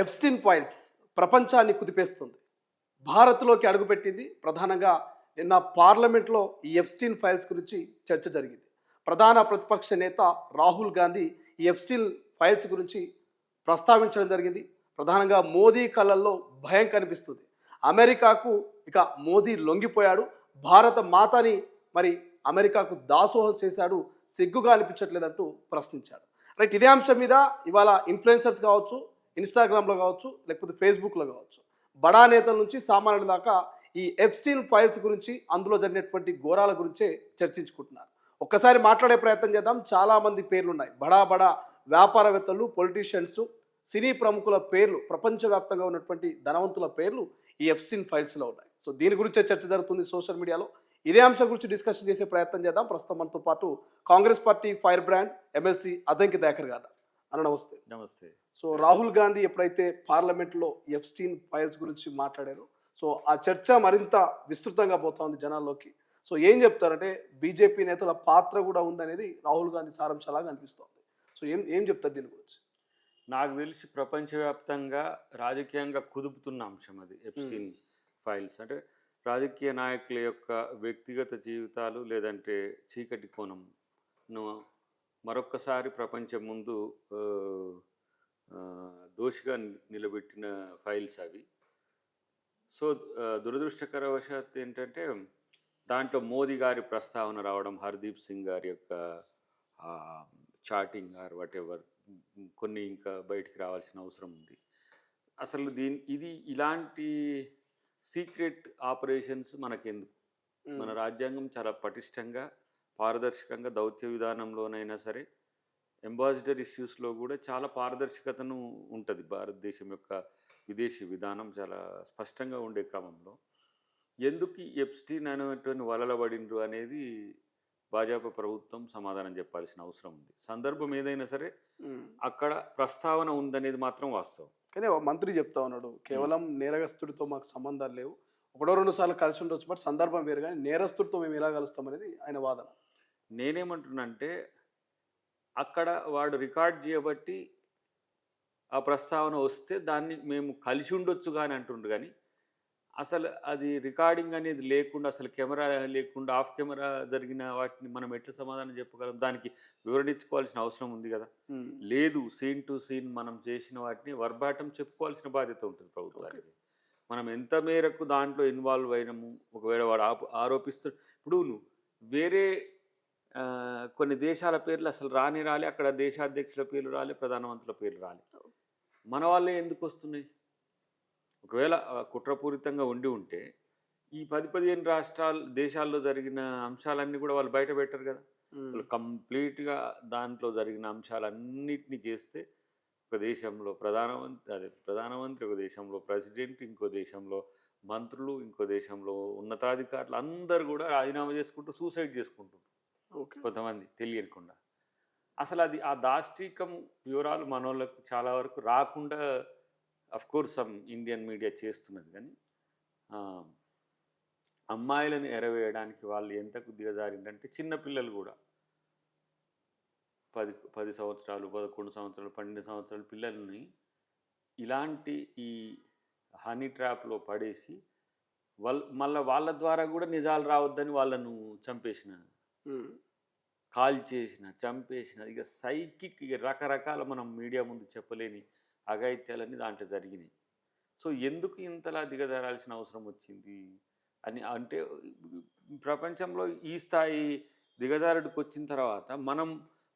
Epstein files ప్రపంచాన్ని కుదిపేస్తుంది. భారత్లోకి అడుగుపెట్టింది. ప్రధానంగా నిన్న పార్లమెంట్లో ఈ ఎఫ్స్టీన్ ఫైల్స్ గురించి చర్చ జరిగింది. ప్రధాన ప్రతిపక్ష నేత రాహుల్ గాంధీ ఈ ఎఫ్స్టీన్ ఫైల్స్ గురించి ప్రస్తావించడం జరిగింది. ప్రధానంగా మోదీ కళ్ళల్లో భయం కనిపిస్తుంది. అమెరికాకు ఇక మోదీ లొంగిపోయాడు. భారత మాతని మరి అమెరికాకు దాసోహం చేశాడు. సిగ్గుగా అనిపించట్లేదంటూ ప్రశ్నించాడు. రైట్, ఇదే అంశం మీద ఇవాళ ఇన్ఫ్లుయెన్సర్స్ కావచ్చు, ఇన్స్టాగ్రామ్లో కావచ్చు, లేకపోతే ఫేస్బుక్లో కావచ్చు, బడా నేతల నుంచి సామాన్యుల దాకా ఈ ఎప్స్టీన్ ఫైల్స్ గురించి, అందులో జరిగినటువంటి ఘోరాల గురించే చర్చించుకుంటున్నారు. ఒక్కసారి మాట్లాడే ప్రయత్నం చేద్దాం. చాలామంది పేర్లు ఉన్నాయి. బడా బడా వ్యాపారవేత్తలు, పొలిటీషియన్స్, సినీ ప్రముఖుల పేర్లు, ప్రపంచవ్యాప్తంగా ఉన్నటువంటి ధనవంతుల పేర్లు ఈ ఎప్స్టీన్ ఫైల్స్లో ఉన్నాయి. సో దీని గురించే చర్చ జరుగుతుంది సోషల్ మీడియాలో. ఇదే అంశం గురించి డిస్కషన్ చేసే ప్రయత్నం చేద్దాం. ప్రస్తుతం మనతో పాటు Congress party fire brand MLC Addanki Dayakar గారు అన్న. నమస్తే. నమస్తే. సో రాహుల్ గాంధీ ఎప్పుడైతే పార్లమెంట్లో ఎప్స్టీన్ ఫైల్స్ గురించి మాట్లాడారో, సో ఆ చర్చ మరింత విస్తృతంగా పోతా ఉంది జనాల్లోకి. సో ఏం చెప్తారంటే బీజేపీ నేతల పాత్ర కూడా ఉందనేది రాహుల్ గాంధీ సారాంశలాగా అనిపిస్తోంది. సో ఏం చెప్తారు దీని గురించి? నాకు తెలిసి ప్రపంచవ్యాప్తంగా రాజకీయంగా కుదుపుతున్న అంశం అది ఎప్స్టీన్ ఫైల్స్. అంటే రాజకీయ నాయకుల యొక్క వ్యక్తిగత జీవితాలు లేదంటే చీకటి కోణంను మరొక్కసారి ప్రపంచం ముందు దోషిగా నిలబెట్టిన ఫైల్స్ అవి. సో దురదృష్టకరవశాత్తు ఏంటంటే దాంట్లో మోదీ గారి ప్రస్తావన రావడం, హర్దీప్ సింగ్ గారి యొక్క చాటింగ్ ఆర్ వాట్ ఎవర్, కొన్ని ఇంకా బయటికి రావాల్సిన అవసరం ఉంది. అసలు ఇది ఇలాంటి సీక్రెట్ ఆపరేషన్స్ మనకెందుకు? మన రాజ్యాంగం చాలా పటిష్టంగా, పారదర్శకంగా, దౌత్య విధానంలోనైనా సరే అంబాసిడర్ ఇష్యూస్లో కూడా చాలా పారదర్శకతను ఉంటుంది. భారతదేశం యొక్క విదేశీ విధానం చాలా స్పష్టంగా ఉండే క్రమంలో ఎందుకు ఎప్స్టీన్ అనేటువంటి వలలబడిండ్రు అనేది భాజపా ప్రభుత్వం సమాధానం చెప్పాల్సిన అవసరం ఉంది. సందర్భం ఏదైనా సరే అక్కడ ప్రస్తావన ఉందనేది మాత్రం వాస్తవం. కానీ మంత్రి చెప్తా ఉన్నాడు, కేవలం నేరస్తుడితో మాకు సంబంధాలు లేవు, ఒకటో రెండు సార్లు కలిసి ఉండొచ్చు, బట్ సందర్భం వేరు, కానీ నేరస్తుడితో మేము ఎలా కలుస్తాం అనేది ఆయన వాదన. నేనేమంటున్నానంటే అక్కడ వాడు రికార్డ్ చేయబట్టి ఆ ప్రస్తావన వస్తే దాన్ని మేము కలిసి ఉండొచ్చు కానీ అంటుండ్రు. కానీ అసలు అది రికార్డింగ్ అనేది లేకుండా, అసలు కెమెరా లేకుండా ఆఫ్ కెమెరా జరిగిన వాటిని మనం ఎట్లా సమాధానం చెప్పగలం? దానికి వివరించుకోవాల్సిన అవసరం ఉంది కదా. లేదు, సీన్ టు సీన్ మనం చేసిన వాటిని వర్బాటం చెప్పుకోవాల్సిన బాధ్యత ఉంటుంది ప్రభుత్వానికి. మనం ఎంత మేరకు దాంట్లో ఇన్వాల్వ్ అయినాము, ఒకవేళ వాడు ఆరోపిస్తూ, ఇప్పుడు నువ్వు వేరే కొన్ని దేశాల పేర్లు అసలు రాలే, అక్కడ దేశాధ్యక్షుల పేర్లు రాలే, ప్రధానమంత్రుల పేర్లు రాలే, మన వాళ్ళే ఎందుకు వస్తున్నాయి? ఒకవేళ కుట్రపూరితంగా ఉంటే ఈ 10-15 దేశాల్లో జరిగిన అంశాలన్నీ కూడా వాళ్ళు బయట పెట్టరు కదా. వాళ్ళు కంప్లీట్గా దాంట్లో జరిగిన అంశాలన్నిటినీ చేస్తే ఒక దేశంలో ప్రధానమంత్రి, ఒక దేశంలో ప్రెసిడెంట్, ఇంకో దేశంలో మంత్రులు, ఇంకో దేశంలో ఉన్నతాధికారులు అందరూ కూడా రాజీనామా చేసుకుంటూ సూసైడ్ చేసుకుంటారు. కొంతమంది తెలియకుండా. అసలు అది ఆ దాష్టీకం వివరాలు మనోళ్ళకు చాలా వరకు రాకుండా అఫ్కోర్స్ ఇండియన్ మీడియా చేస్తున్నది. కానీ అమ్మాయిలను ఎరవేయడానికి వాళ్ళు ఎంతకు దిగజారిందంటే చిన్నపిల్లలు కూడా 10 సంవత్సరాలు, 11 సంవత్సరాలు, 12 సంవత్సరాల పిల్లల్ని ఇలాంటి ఈ హనీ ట్రాప్లో పడేసి మళ్ళీ వాళ్ళ ద్వారా కూడా నిజాలు రావద్దని వాళ్ళను చంపేసిన, కాల్ చేసిన, చంపేసిన, ఇక సైకిక్, ఇక రకరకాల మనం మీడియా ముందు చెప్పలేని అఘాయిత్యాలన్నీ దాంట్లో జరిగినాయి. సో ఎందుకు ఇంతలా దిగజారాల్సిన అవసరం వచ్చింది అని అంటే ప్రపంచంలో ఈ స్థాయి దిగజారుడికి వచ్చిన తర్వాత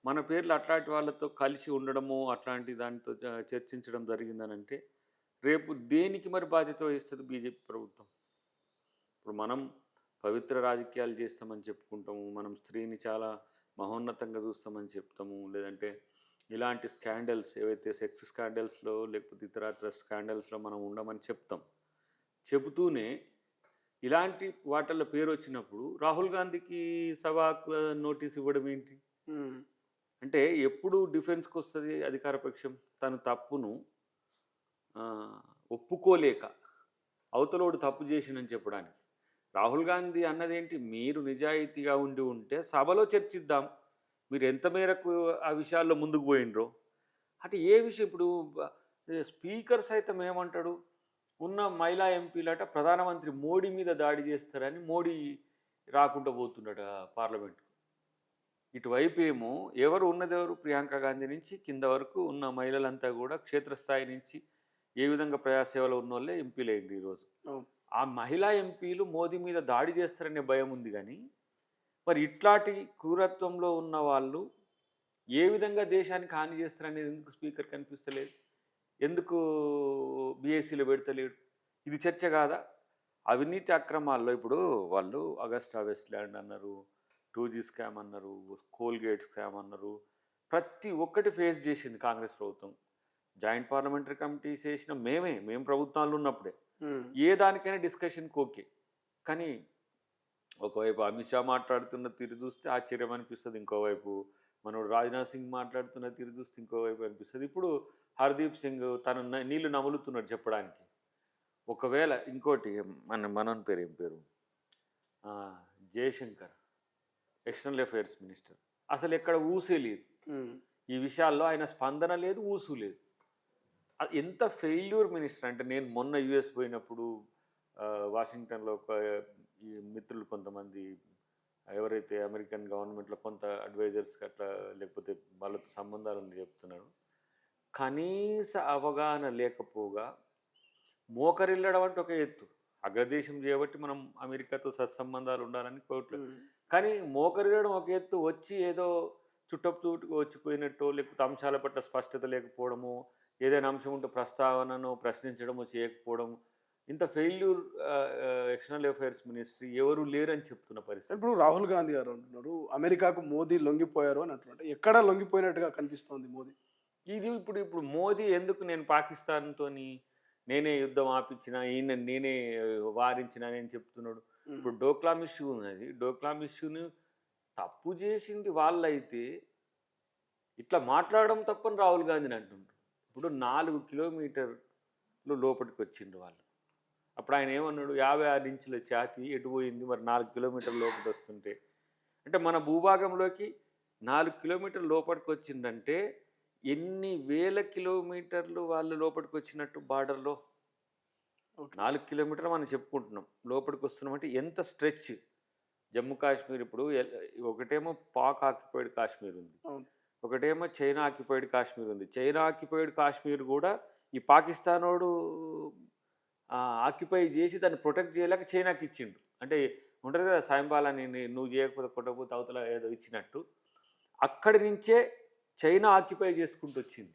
మన పేర్లు అట్లాంటి వాళ్ళతో కలిసి ఉండడము, అట్లాంటి దాంతో చర్చించడం జరిగిందని అంటే రేపు దేనికి మరి బాధ్యత వహిస్తుంది బీజేపీ ప్రభుత్వం? ఇప్పుడు మనం పవిత్ర రాజకీయాలు చేస్తామని చెప్పుకుంటాము, మనం స్త్రీని చాలా మహోన్నతంగా చూస్తామని చెప్తాము, లేదంటే ఇలాంటి స్కాండల్స్ ఏవైతే సెక్స్ స్కాండల్స్లో లేకపోతే ఇతరత్ర స్కాండల్స్లో మనం ఉండమని చెబుతూనే ఇలాంటి వాటిల్లో పేరు వచ్చినప్పుడు రాహుల్ గాంధీకి సభా నోటీస్ ఇవ్వడం ఏంటి? అంటే ఎప్పుడు డిఫెన్స్కి వస్తుంది అధికార పక్షం? తను తప్పును ఒప్పుకోలేక అవతలోడు తప్పు చేసిందని చెప్పడానికి. రాహుల్ గాంధీ అన్నదేంటి? మీరు నిజాయితీగా ఉంటే సభలో చర్చిద్దాం, మీరు ఎంత మేరకు ఆ విషయాల్లో ముందుకు పోయినరో. అంటే ఏ విషయం? ఇప్పుడు స్పీకర్ సైతం ఏమంటాడు, ఉన్న మహిళా ఎంపీలట ప్రధానమంత్రి మోడీ మీద దాడి చేస్తారని మోడీ రాకుండా పోతున్నాడు పార్లమెంట్. ఇటువైపు ఏమో ఎవరు ఉన్నదెవరు, ప్రియాంక గాంధీ నుంచి కింద వరకు ఉన్న మహిళలంతా కూడా క్షేత్రస్థాయి నుంచి ఏ విధంగా ప్రజాసేవలో ఉన్న వాళ్ళే ఎంపీలయ్యింది ఈరోజు. అవును. ఆ మహిళా ఎంపీలు మోదీ మీద దాడి చేస్తారనే భయం ఉంది కానీ, మరి ఇట్లాంటి క్రూరత్వంలో ఉన్న వాళ్ళు ఏ విధంగా దేశానికి హాని చేస్తారనేది ఎందుకు స్పీకర్ కనిపిస్తలేదు, ఎందుకు బీఏసీలో పెడతలేడు? ఇది చర్చ కాదా? అవినీతి అక్రమాల్లో ఇప్పుడు వాళ్ళు అగస్టా వెస్ట్‌ల్యాండ్ అన్నారు, 2G స్కామ్ అన్నారు, కోల్గేట్ స్కామ్ అన్నారు. ప్రతి ఒక్కటి ఫేస్ చేసింది కాంగ్రెస్ ప్రభుత్వం. జాయింట్ పార్లమెంటరీ కమిటీస్ వేసిన మేము ప్రభుత్వాలు ఉన్నప్పుడే. ఏ దానికైనా డిస్కషన్కి ఓకే. కానీ ఒకవైపు అమిత్ షా మాట్లాడుతున్న తీరు చూస్తే ఆశ్చర్యం అనిపిస్తుంది, ఇంకోవైపు మనోడు రాజ్నాథ్ సింగ్ మాట్లాడుతున్న తీరు చూస్తే ఇంకోవైపు అనిపిస్తుంది. ఇప్పుడు హర్దీప్ సింగ్ తను నీళ్లు నములుతున్నాడు చెప్పడానికి. ఒకవేళ ఇంకోటి మనన్ పేరు ఏం పేరు, జయశంకర్ ఎక్స్టర్నల్ అఫైర్స్ మినిస్టర్, అసలు ఎక్కడ ఊసే లేదు ఈ విషయాల్లో. ఆయన స్పందన లేదు, ఊసు లేదు. ఎంత ఫెయిల్యూర్ మినిస్టర్ అంటే, నేను మొన్న యుఎస్ పోయినప్పుడు వాషింగ్టన్లో ఒక ఈ మిత్రులు కొంతమంది ఎవరైతే అమెరికన్ గవర్నమెంట్లో కొంత అడ్వైజర్స్ అట్లా లేకపోతే వాళ్ళతో సంబంధాలు చెప్తున్నాడు, కనీస అవగాహన లేకపోగా మోకరిల్లడం అంటే ఒక ఎత్తు. అగ్రదేశం చేయబట్టి మనం అమెరికాతో సత్సంబంధాలు ఉండాలని కోట్లు, కానీ మోకరిల్లడం ఒక ఎత్తు, వచ్చి ఏదో చుట్టపుచూటుగా వచ్చిపోయినట్టు, లేకపోతే అంశాల పట్ల స్పష్టత లేకపోవడము, ఏదైనా అంశం ఉంటే ప్రస్తావనను ప్రశ్నించడము చేయకపోవడం, ఇంత ఫెయిల్యూర్ ఎక్స్టర్నల్ అఫైర్స్ మినిస్ట్రీ ఎవరు లేరని చెప్తున్న పరిస్థితి. ఇప్పుడు రాహుల్ గాంధీ గారు అంటున్నారు అమెరికాకు మోదీ లొంగిపోయారు అని అంటున్నారు. ఎక్కడ లొంగిపోయినట్టుగా కనిపిస్తోంది మోదీ? ఇది ఇప్పుడు మోదీ ఎందుకు నేను పాకిస్తాన్తో నేనే యుద్ధం ఆపించిన, ఈయన నేనే వారించిన అని చెప్తున్నాడు. ఇప్పుడు డోక్లాం ఇష్యూ ఉన్నది, డోక్లాం ఇష్యూని తప్పు చేసింది వాళ్ళైతే ఇట్లా మాట్లాడడం తప్పని రాహుల్ గాంధీని అంటుండ్రు. ఇప్పుడు 4 కిలోమీటర్లు లోపలికి వచ్చిండ్రు వాళ్ళు. అప్పుడు ఆయన ఏమన్నాడు, 56 ఇంచుల ఛాతీ ఎటు పోయింది మరి 4 కిలోమీటర్ల లోపలికి వస్తుంటే? అంటే మన భూభాగంలోకి 4 కిలోమీటర్ల లోపలికి వచ్చిందంటే ఎన్ని వేల కిలోమీటర్లు వాళ్ళు లోపలికి వచ్చినట్టు బార్డర్లో? 4 కిలోమీటర్లు మనం చెప్పుకుంటున్నాం, లోపలికి వస్తున్నాం అంటే ఎంత స్ట్రెచ్. జమ్మూ కాశ్మీర్ ఇప్పుడు ఒకటేమో పాక్ ఆక్యుపైడ్ కాశ్మీర్ ఉంది, ఒకటేమో చైనా ఆక్యుపైడ్ కాశ్మీర్ ఉంది. చైనా ఆక్యుపైడ్ కాశ్మీర్ కూడా ఈ పాకిస్తానోడు ఆక్యుపై చేసి దాన్ని ప్రొటెక్ట్ చేయలేక చైనాకి ఇచ్చిండు. అంటే ఉంటుంది కదా సాయంబాలని నువ్వు చేయకపోతే కొట్టకపోతే అవతల ఏదో ఇచ్చినట్టు. అక్కడి నుంచే చైనా ఆక్యుపై చేసుకుంటూ వచ్చింది.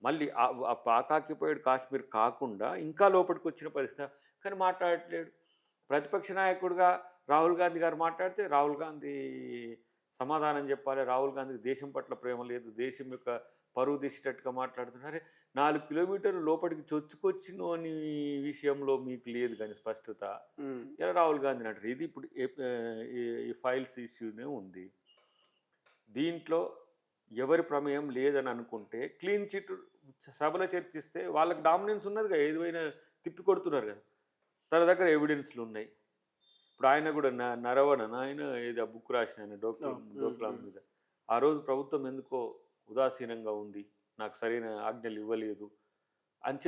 మళ్ళీ ఆ పాక్ ఆక్యుపైడ్ కాశ్మీర్ కాకుండా ఇంకా లోపలికి వచ్చిన పరిస్థితి. కానీ మాట్లాడట్లేడు. ప్రతిపక్ష నాయకుడిగా రాహుల్ గాంధీ గారు మాట్లాడితే రాహుల్ గాంధీ సమాధానం చెప్పాలి. రాహుల్ గాంధీకి దేశం పట్ల ప్రేమ లేదు, దేశం యొక్క పరువు తీసేటట్టుగా మాట్లాడుతున్నారు. 4 కిలోమీటర్లు లోపలికి చొచ్చుకొచ్చినో అని విషయంలో మీకు లేదు కానీ స్పష్టత. ఇలా రాహుల్ గాంధీని అంటారు. ఇది ఇప్పుడు ఈ ఫైల్స్ ఇష్యూనే ఉంది. దీంట్లో ఎవరి ప్రమేయం లేదని అనుకుంటే క్లీన్ చిట్ సభలో చర్చిస్తే వాళ్ళకి డామినెన్స్ ఉన్నదిగా, ఏదైనా తిప్పి కొడుతున్నారు కదా, తన దగ్గర ఎవిడెన్స్లు ఉన్నాయి. ఇప్పుడు ఆయన కూడా నరవణ ఆయన ఏదో బుక్ రాసిన ఆయన డోక్లాం మీద ఆ రోజు ప్రభుత్వం ఎందుకో ఉదాసీనంగా ఉంది, నాకు సరైన ఆజ్ఞలు ఇవ్వలేదు అని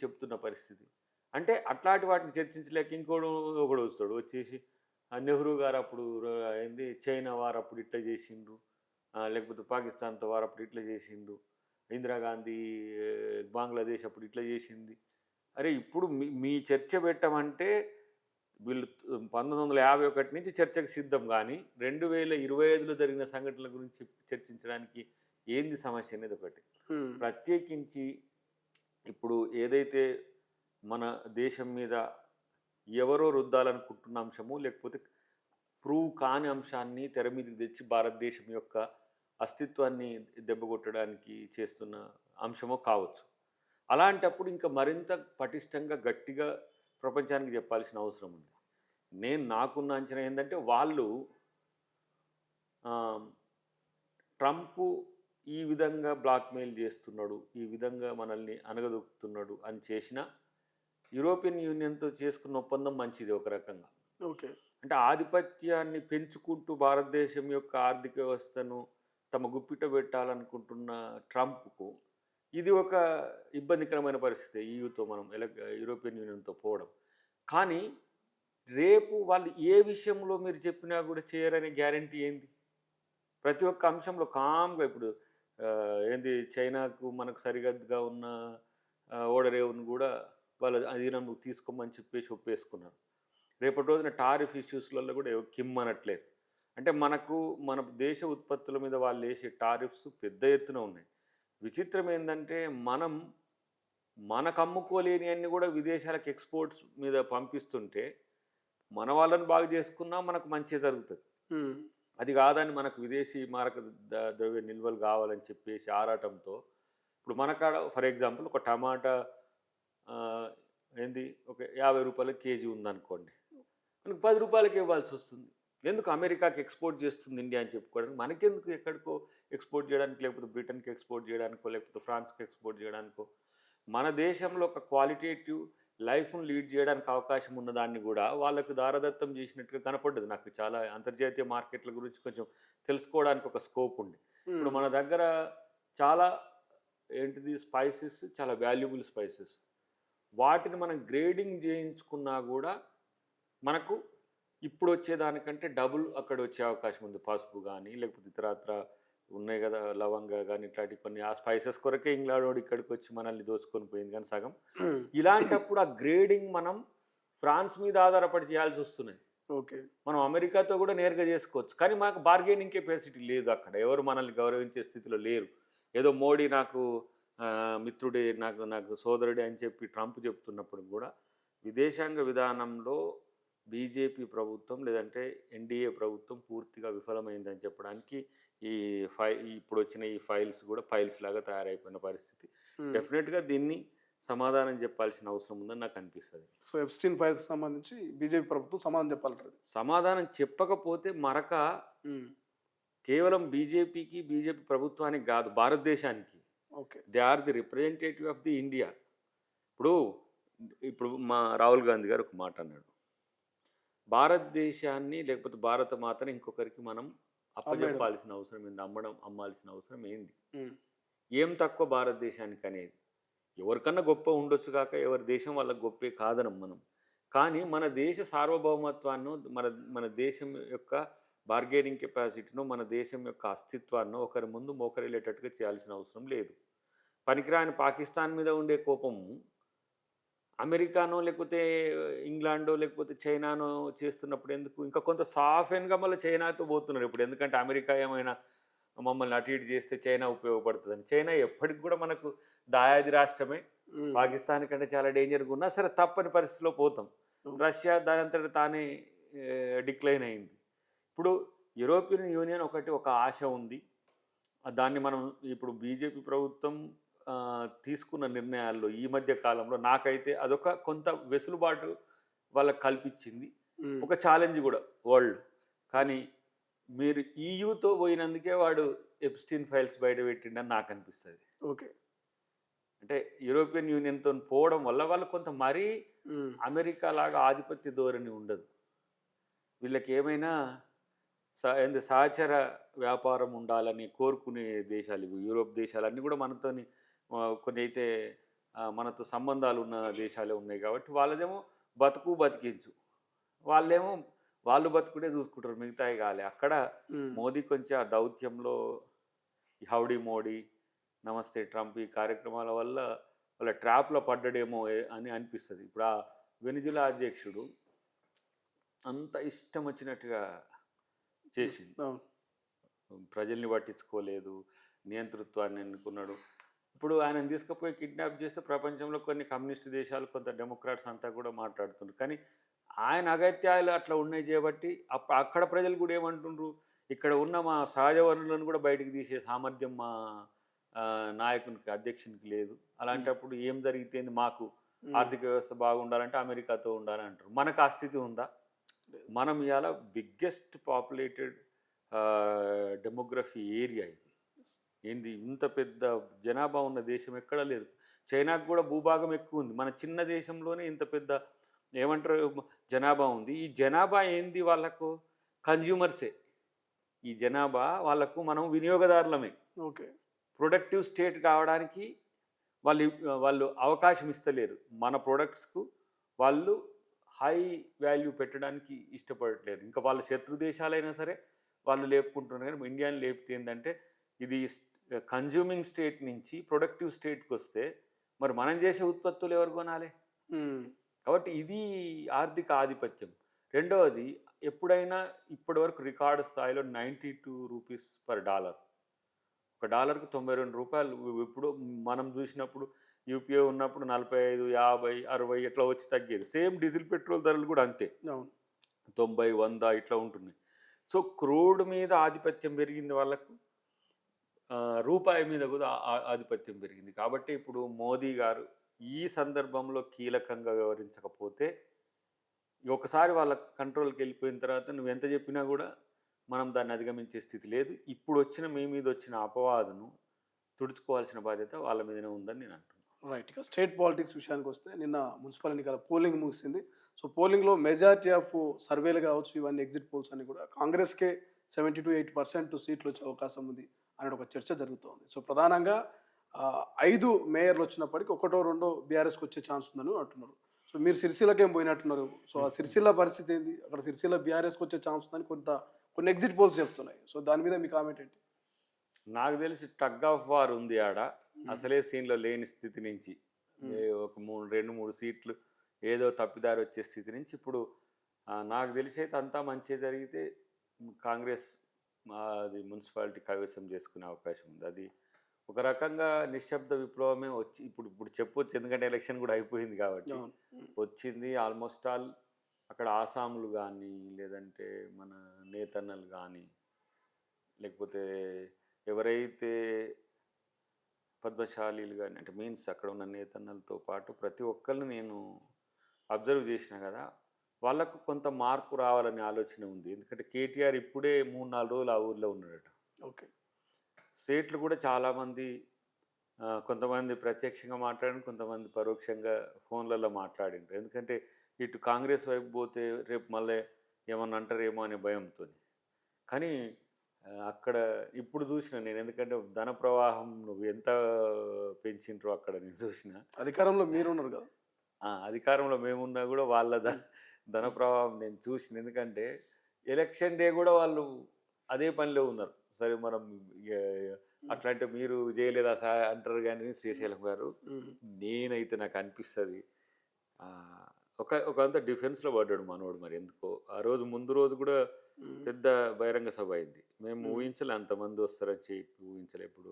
చెప్తున్న పరిస్థితి. అంటే అట్లాంటి వాటిని చర్చించలేక ఒకడు వస్తాడు వచ్చేసి, నెహ్రూ గారు అప్పుడు ఏంది చైనా వారు అప్పుడు ఇట్లా చేసిండ్రు, లేకపోతే పాకిస్తాన్తో వారు అప్పుడు ఇట్లా చేసిండు, ఇందిరాగాంధీ బంగ్లాదేశ్ అప్పుడు ఇట్లా చేసింది. అరే ఇప్పుడు మీ చర్చ పెట్టమంటే వీళ్ళు 1951 నుంచి చర్చకు సిద్ధం, కానీ 2025లో జరిగిన సంఘటనల గురించి చర్చించడానికి ఏంది సమస్య అనేది ఒకటి. ప్రత్యేకించి ఇప్పుడు ఏదైతే మన దేశం మీద ఎవరో రుద్దాలనుకుంటున్న అంశము, లేకపోతే ప్రూవ్ కాని అంశాన్ని తెర మీదకి తెచ్చి భారతదేశం యొక్క అస్తిత్వాన్ని దెబ్బకొట్టడానికి చేస్తున్న అంశమో కావచ్చు. అలాంటప్పుడు ఇంకా మరింత పటిష్టంగా గట్టిగా ప్రపంచానికి చెప్పాల్సిన అవసరం ఉంది. నాకున్న అంచనా ఏంటంటే వాళ్ళు ట్రంప్ ఈ విధంగా బ్లాక్మెయిల్ చేస్తున్నాడు, ఈ విధంగా మనల్ని అనగదొక్కుతున్నాడు అని చేసిన యూరోపియన్ యూనియన్తో చేసుకున్న ఒప్పందం మంచిది ఒక రకంగా. ఓకే, అంటే ఆధిపత్యాన్ని పెంచుకుంటూ భారతదేశం యొక్క ఆర్థిక వ్యవస్థను తమ గుప్పిట పెట్టాలనుకుంటున్న ట్రంప్కు ఇది ఒక ఇబ్బందికరమైన పరిస్థితి ఈయూతో మనం యూరోపియన్ యూనియన్తో పోవడం. కానీ రేపు వాళ్ళు ఏ విషయంలో మీరు చెప్పినా కూడా చేయరనే గ్యారంటీ ఏంది? ప్రతి ఒక్క అంశంలో కామ్‌గా ఇప్పుడు ఏంది చైనాకు మనకు సరిహద్దుగా ఉన్న ఓడరేవును గూడా వాళ్ళ అధీనంలో తీసుకోమని చెప్పేసి ఒప్పేసుకున్నారు. రేపటి రోజున టారిఫ్ ఇష్యూస్‌లలో కూడా కిమ్ అనట్లేదు. అంటే మన దేశ ఉత్పత్తుల మీద వాళ్ళేసే టారిఫ్స్ పెద్ద ఎత్తున ఉన్నాయి. విచిత్రం ఏందంటే మనకు అమ్ముకోలేనియన్నీ కూడా విదేశాలకు ఎక్స్‌పోర్ట్స్ మీద పంపిస్తుంటే, మన వాళ్ళని బాగు చేసుకున్నా మనకు మంచే జరుగుతది. హ్మ్. అది కాదని మనకు విదేశీ మారక ద్రవ్య నిల్వలు కావాలని చెప్పేసి ఆరాటంతో ఇప్పుడు మన కాడ ఫర్ ఎగ్జాంపుల్ ఒక టమాటా ఆహ్, ఏంది ఒక రూ. 50 కేజీ ఉందనుకోండి. మనకు రూ. 10కే ఇవ్వాల్సొస్తుంది. ఎందుకు అమెరికాకి ఎక్స్‌పోర్ట్ చేస్తుంది ఇండియా అని చెప్పుకోవడానికి. మనకెందుకు ఎక్కడికో ఎక్స్‌పోర్ట్ చేయడానికి, లేకపోతే బ్రిటన్‌కి ఎక్స్‌పోర్ట్ చేయడానికో, లేకపోతే ఫ్రాన్స్‌కి ఎక్స్‌పోర్ట్ చేయడానికో. మన దేశంలో ఒక క్వాలిటేటివ్ లైఫ్‌ను లీడ్ చేయడానికి అవకాశం ఉన్నదాన్ని గూడా వాళ్ళకు దారదత్తం చేసినట్టుగా కనపడ్డది. నాకు చాలా అంతర్జాతీయ మార్కెట్ల గురించి కొంచెం తెలుసుకోవడానికి ఒక స్కోప్ ఉంది. ఇప్పుడు హ్మ్. మన దగ్గర చాలా ఏంటిది స్పైసెస్ చాలా వాల్యుబుల్ స్పైసెస్. వాటిని మనం గ్రేడింగ్ చేయించుకున్నా గూడా మనకు ఇప్పుడొచ్చేదానికంటే డబుల్ అక్కడొచ్చే అవకాశం ఉంది. పసుపు గానీ, లేకపోతే ఇతరత్ర ఉన్నాయి గదా! లవంగా గానీ, ఇట్లాంటివి కొన్ని ఆ స్పైసెస్ కొరకే ఇంగ్లాడోడు ఇక్కడికొచ్చి మనల్ని దోచుకొని పోయింది గానీ సగం. హ్మ్. ఇలాంటప్పుడు ఆ గ్రేడింగ్ మనం ఫ్రాన్స్ మీద ఆధారపడి చేయాల్సొస్తున్నది. ఓకే. మనం అమెరికాతో గూడా నేరుగా జేసుకోవచ్చు. కానీ మనకు బార్గెనింగ్ కెపాసిటీ లేదు అక్కడ. ఎవరు మనల్ని గౌరవించే స్థితిలో లేరు. ఏదో మోడీ నాకు మిత్రుడే, నాకు నాకు సోదరుడే అని చెప్పి ట్రంప్ చెప్తున్నప్పుడు గూడా విదేశాంగ విధానంలో బీజేపీ ప్రభుత్వం లేదంటే ఎన్డీఏ ప్రభుత్వం పూర్తిగా విఫలమైందని చెప్పడానికి ఈ ఇప్పుడొచ్చిన ఈ ఫైల్స్ గూడా ఫైల్స్ లాగా తయారైపోయిన పరిస్థితి. హ్మ్. డెఫినెట్‌గా దీన్ని సమాధానం చెప్పాల్సిన అవసరం ఉందని నాకు అనిపిస్తది. సో, ఎప్‌స్టీన్ ఫైల్స్‌కి సంబంధించి బీజేపీ ప్రభుత్వం సమాధానం చెప్పాలంటారు. సమాధానం చెప్పకపోతే హ్మ్. కేవలం బీజేపీ ప్రభుత్వానికి గాదు, భారతదేశానికి. Okay. They are the representative of the India. ఇప్పుడు, ఇప్పుడు మా రాహుల్ గాంధీ గారు ఒక మాట అన్నాడు. భారతదేశాన్ని లేకపోతే భారత మాతని ఇంకొకరికి మనం అమ్మేయడం. అప్పజెప్పాల్సిన అవసరం ఏంది? అమ్మాల్సిన అవసరం ఏంది? హ్మ్. ఏం తక్కువ భారతదేశానికి అనేది? ఎవరికన్నా గొప్ప ఉండొచ్చు గాక, ఎవరి దేశం వాళ్ళకి గొప్పే కాదనం మనం. కానీ మన దేశ సార్వభౌమత్వాన్నో, మన మన దేశం యొక్క బార్గెనింగ్ కెపాసిటీనో, మన దేశం యొక్క అస్తిత్వాన్నో ఒకరి ముందు మోకరిల్లేటట్టుగా చేయాల్సిన అవసరం లేదు. పనికిరాని పాకిస్తాన్ మీద ఉండే కోపం అమెరికానో, లేకపోతే ఇంగ్లాండో, లేకపోతే చైనానో చేస్తున్నప్పుడు ఎందుకు? ఇంకా కొంత సాఫెన్‌గా మళ్ళీ చైనాతో పోతున్నారు ఇప్పుడు. ఎందుకంటే అమెరికా ఏమైనా మమ్మల్ని అటు ఇటు చేస్తే చైనా ఉపయోగపడుతదని. చైనా ఎప్పటికి కూడా మనకు దాయాది రాష్ట్రమే. హ్మ్. పాకిస్తాన్ కంటే చాలా డేంజర్‌గా ఉన్నా సరే తప్పని పరిస్థితిలో పోతాం. హ్మ్. రష్యా దానంతట తానే డిక్లైన్ అయింది. ఇప్పుడు యూరోపియన్ యూనియన్ ఒక ఆశ ఉంది. దాన్ని మనం ఇప్పుడు బీజేపీ ప్రభుత్వం తీసుకున్న నిర్ణయాల్లో ఈ మధ్య కాలంలో నాకైతే అదొక కొంత వెసులుబాటు వాళ్ళకి కల్పించింది. హ్మ్. ఒక ఛాలెంజ్ గూడా వరల్డ్. కానీ మీరు ఈయూతో పోయినందుకే వాడు ఎప్‌స్టీన్ ఫైల్స్ బయటపెట్టిండని నాకనిపిస్తది. ఓకే. అంటే యూరోపియన్ యూనియన్‌తోని పోవడం వల్ల వాళ్ళు కొంత మరీ హ్మ్. అమెరికా లాగా ఆధిపత్య ధోరణి ఉండదు. వీళ్ళకేమైనా సహచర వ్యాపారం ఉండాలని కోరుకునే దేశాలు ఇవి. యూరోప్ దేశాలన్నీ గూడా మనతోని కొన్ని అయితే మనతో సంబంధాలున్న దేశాలే ఉన్నాయి గాబట్టి వాళ్ళదేమో బతికించు. వాళ్ళేమో వాళ్ళు బతుకుడే చూసుకుంటారు. మిగతాయి కాలే. అక్కడ హ్మ్. మోదీ కొంచెం ఆ దౌత్యంలో ఈ హౌడీ మోడీ, నమస్తే ట్రంప్ ఈ కార్యక్రమాల వల్ల వాళ్ళ ట్రాప్‌లో పడ్డాడేమో అని అనిపిస్తది. ఇప్పుడు ఆ వెనిజులా అధ్యక్షుడు అంత ఇష్టం వచ్చినట్టుగా హ్మ్. చేసిండు. అవును. ప్రజల్ని పట్టించుకోలేదు. నియంతృత్వాన్ని ఎన్నుకున్నాడు. ఇప్పుడు ఆయనను తీసుకుపోయి కిడ్నాప్ చేస్తే ప్రపంచంలో కొన్ని కమ్యూనిస్ట్ దేశాలు, కొంత డెమోక్రాట్స్ అంతా కూడా మాట్లాడుతుండ్రు. కానీ ఆయన అగత్యాలు అట్లా ఉన్నాయి చేయబట్టి అక్కడ ప్రజలు కూడా ఏమంటుండ్రు, ఇక్కడ ఉన్న మా సహజ వనరులను కూడా బయటికి తీసే సామర్థ్యం మా నాయకునికి, అధ్యక్షునికి లేదు. హ్మ్. అలాంటప్పుడు ఏం జరిగితేంది మాకు హ్మ్. ఆర్థిక వ్యవస్థ బాగుండాలంటే అమెరికాతో ఉండాలంటారు. మనకు ఆ స్థితి ఉందా? లేదు. మనం ఇవాళ బిగ్గెస్ట్ పాపులేటెడ్ డెమోగ్రఫీ ఏరియా ఇది. ఏంది ఇంత పెద్ద జనాభా ఉన్న దేశం ఎక్కడా లేదు. చైనాకు కూడా భూభాగం ఎక్కువ ఉంది. మన చిన్న దేశంలోనే ఇంత పెద్ద ఏమంటారు జనాభా ఉంది. ఈ జనాభా ఏంది వాళ్ళకు కన్జ్యూమర్సే. ఈ జనాభా వాళ్ళకు మనం వినియోగదారులమే. ఓకే. ప్రొడక్టివ్ స్టేట్ కావడానికి వాళ్ళు అవకాశం ఇస్తలేరు. మన ప్రొడక్ట్స్‌కు వాళ్ళు హై వాల్యూ పెట్టడానికి ఇష్టపడట్లేరు. ఇంకా వాళ్ళ శత్రు దేశాలైనా సరే వాళ్ళు లేపుకుంటున్నారు. కానీ ఇండియాని లేపితే ఏందంటే ఇది కన్జ్యూమింగ్ స్టేట్ నుంచి ప్రొడక్టివ్ స్టేట్‌కొస్తే మరి మనం చేసే ఉత్పత్తులు ఎవరు కొనాలి? హ్మ్. కాబట్టి ఇది ఆర్థిక ఆధిపత్యం. రెండవది ఎప్పుడైనా ఇప్పటివరకు రికార్డు స్థాయిలో ₹92 పర్ డాలర్. ఒక డాలర్‌కి ₹92 ఇప్పుడు మనం చూసినప్పుడు యూపీఏ ఉన్నప్పుడు 45, 50, 60 ఇట్లా వచ్చి తగ్గేది. సేమ్ డీజిల్, పెట్రోల్ ధరలు కూడా అంతే. అవును. 90, 100 ఇట్లా ఉంటున్నాయి. సో, క్రూడ్ మీద ఆధిపత్యం పెరిగింది వాళ్ళకు. రూపాయి మీద కూడా ఆధిపత్యం పెరిగింది. కాబట్టి ఇప్పుడు మోదీ గారు ఈ సందర్భంలో కీలకంగా వ్యవహరించకపోతే ఒకసారి వాళ్ళ కంట్రోల్‌కి వెళ్ళిపోయిన తర్వాత నువ్వెంత చెప్పినా కూడా మనం దాన్ని అధిగమించే స్థితి లేదు. ఇప్పుడొచ్చిన మీ మీదొచ్చిన అపవాదును తుడుచుకోవాల్సిన బాధ్యత వాళ్ళ మీదనే ఉందని నేను అంటున్నాను. రైట్. ఇక స్టేట్ పాలిటిక్స్ విషయానికొస్తే నిన్న మున్సిపల్ ఎన్నికల పోలింగ్ ముగిసింది. సో, పోలింగ్‌లో మెజారిటీ ఆఫ్ సర్వేలు కావచ్చు, ఇవన్నీ ఎగ్జిట్ పోల్స్ అన్నీ కూడా కాంగ్రెస్‌కే 70-80% సీట్లు వచ్చే అవకాశం ఉంది అనే ఒక చర్చ జరుగుతోంది. సో, ప్రధానంగా 5 మేయర్లు వచ్చినప్పటికీ ఒకటో, రెండో బీఆర్ఎస్‌కి వచ్చే ఛాన్స్ ఉందని అంటున్నారు. సో, మీరు సిరిసిల్లకేం పోయినట్టున్నారు. సో, ఆ సిరిసిల్ల పరిస్థితి ఏంది? అక్కడ సిరిసిల్ల బీఆర్ఎస్‌కి వచ్చే ఛాన్స్ ఉందని కొన్ని ఎగ్జిట్ పోల్స్ చెప్తున్నాయి. సో, దాని మీద మీ కామెంట్ ఏంటి? నాకు తెలిసి టగ్ ఆఫ్ వార్ ఉంది ఆడ. అసలే సీన్‌లో లేని స్థితి నుంచి ఒక 2, 3 సీట్లు ఏదో తప్పిదారి వచ్చే స్థితి నుంచి ఇప్పుడు నాకు తెలిసి అయితే అంతా మంచే జరిగితే కాంగ్రెస్ అది మున్సిపాలిటీ కైవసం చేసుకునే అవకాశం ఉంది. అది ఒక రకంగా నిశ్శబ్ద విప్లవమే వచ్చి ఇప్పుడు ఇప్పుడు చెప్పొచ్చు. ఎందుకంటే ఎలక్షన్ కూడా అయిపోయింది కాబట్టి. అవును. హ్మ్. వచ్చింది ఆల్మోస్ట్ ఆల్ అక్కడ ఆసాములు కానీ, లేదంటే మన నేతన్నలు కానీ, లేకపోతే ఎవరైతే పద్మశాలీలు గాని అంటే మీన్స్ అక్కడ ఉన్న నేతన్నలతో పాటు ప్రతి ఒక్కరిని నేను అబ్జర్వ్ చేసినా కదా! వాళ్ళకు కొంత మార్పు రావాలనే ఆలోచన ఉంది. ఎందుకంటే కేటీఆర్ ఇప్పుడే 3, 4 రోజులు ఆ ఊర్లో ఉన్నాడట. ఓకే. స్టేట్లు కూడా చాలామంది కొంతమంది ప్రత్యక్షంగా మాట్లాడిన, కొంతమంది పరోక్షంగా ఫోన్లలో మాట్లాడిండ్రు. ఎందుకంటే ఇటు కాంగ్రెస్ వైపు పోతే రేపు మళ్ళీ ఏమన్నా అంటారేమో అనే భయంతోని. కానీ అక్కడ ఇప్పుడు చూసిన నేను ఎందుకంటే ధన ప్రవాహం నువ్వు ఎంత పెంచిండ్రో అక్కడ నేను చూసిన. అధికారంలో మీరున్నారు కదా! అధికారంలో మేమున్నా కూడా వాళ్ళ ధన ప్రవాహం నేను చూసిన. ఎందుకంటే ఎలక్షన్ డే కూడా వాళ్ళు అదే పనిలో ఉన్నారు. సరే మనం అట్లా అంటే మీరు చేయలేదా సార్ అంటారు కానీ శ్రీశైలం గారు, హ్మ్. నేనైతే నాకు అనిపిస్తుంది ఒకంత డిఫెన్స్లో పడ్డాడు మనోడు. మరి ఎందుకో ఆ రోజు ముందు రోజు కూడా హ్మ్. పెద్ద బహిరంగ సభ అయింది. మేము ఊహించలే అంతమంది వస్తారని చెప్పి ఊహించలే. ఇప్పుడు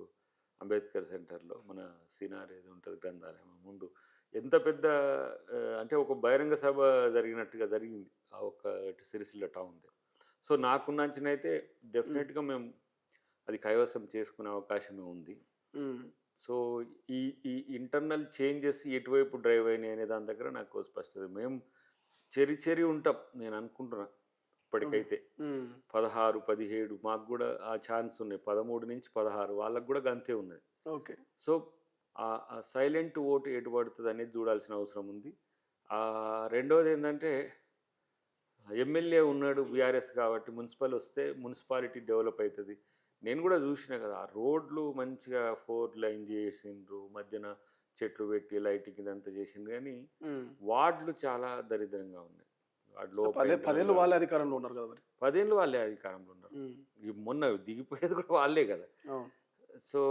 అంబేద్కర్ సెంటర్లో మన సినార్ ఏదో ఉంటుంది గ్రంథాలయం ముందు ఎంత పెద్ద అంటే ఒక బహిరంగ సభ జరిగినట్టుగా జరిగింది ఆ ఒక్క సిరిసిల్ల టౌన్ది. సో నాకున్న అంచనా అయితే డెఫినెట్గా మేము అది కైవసం చేసుకునే అవకాశమే ఉంది. హ్మ్. సో ఈ ఈ ఇంటర్నల్ చేంజెస్ ఎటువైపు డ్రైవ్ అయినాయి అనే దాని దగ్గర నాకు స్పష్టత. మేము చెరి ఉంటాం నేను అనుకుంటున్నా ఓకే. ఇప్పటికైతే. హ్మ్. 16, 17 మాకు కూడా ఆ ఛాన్స్ ఉన్నాయి. 13-16 వాళ్ళకు కూడా గంతే ఉన్నది. ఓకే. సో ఆ సైలెంట్ ఓటు ఎటు పడుతుంది అనేది చూడాల్సిన అవసరం ఉంది. రెండవది ఏంటంటే ఎమ్మెల్యే ఉన్నాడు బీఆర్ఎస్ కాబట్టి మున్సిపల్ వస్తే మున్సిపాలిటీ డెవలప్ అవుతుంది. నేను కూడా చూసిన కదా ఆ రోడ్లు మంచిగా 4 లైన్ చేసిండ్రు, మధ్యన చెట్లు పెట్టి లైటింగ్ ఇదంతా చేసిండ్రు. కానీ హ్మ్. వార్డులు చాలా దరిద్రంగా ఉన్నాయి. వార్డులో 10 ఏళ్ళు వాళ్ళే అధికారంలో ఉన్నారు కదా మరి. 10 ఏళ్ళు వాళ్ళే అధికారంలో ఉన్నారు. హ్మ్. మొన్న దిగిపోయేది కూడా వాళ్ళే కదా. అవును. సో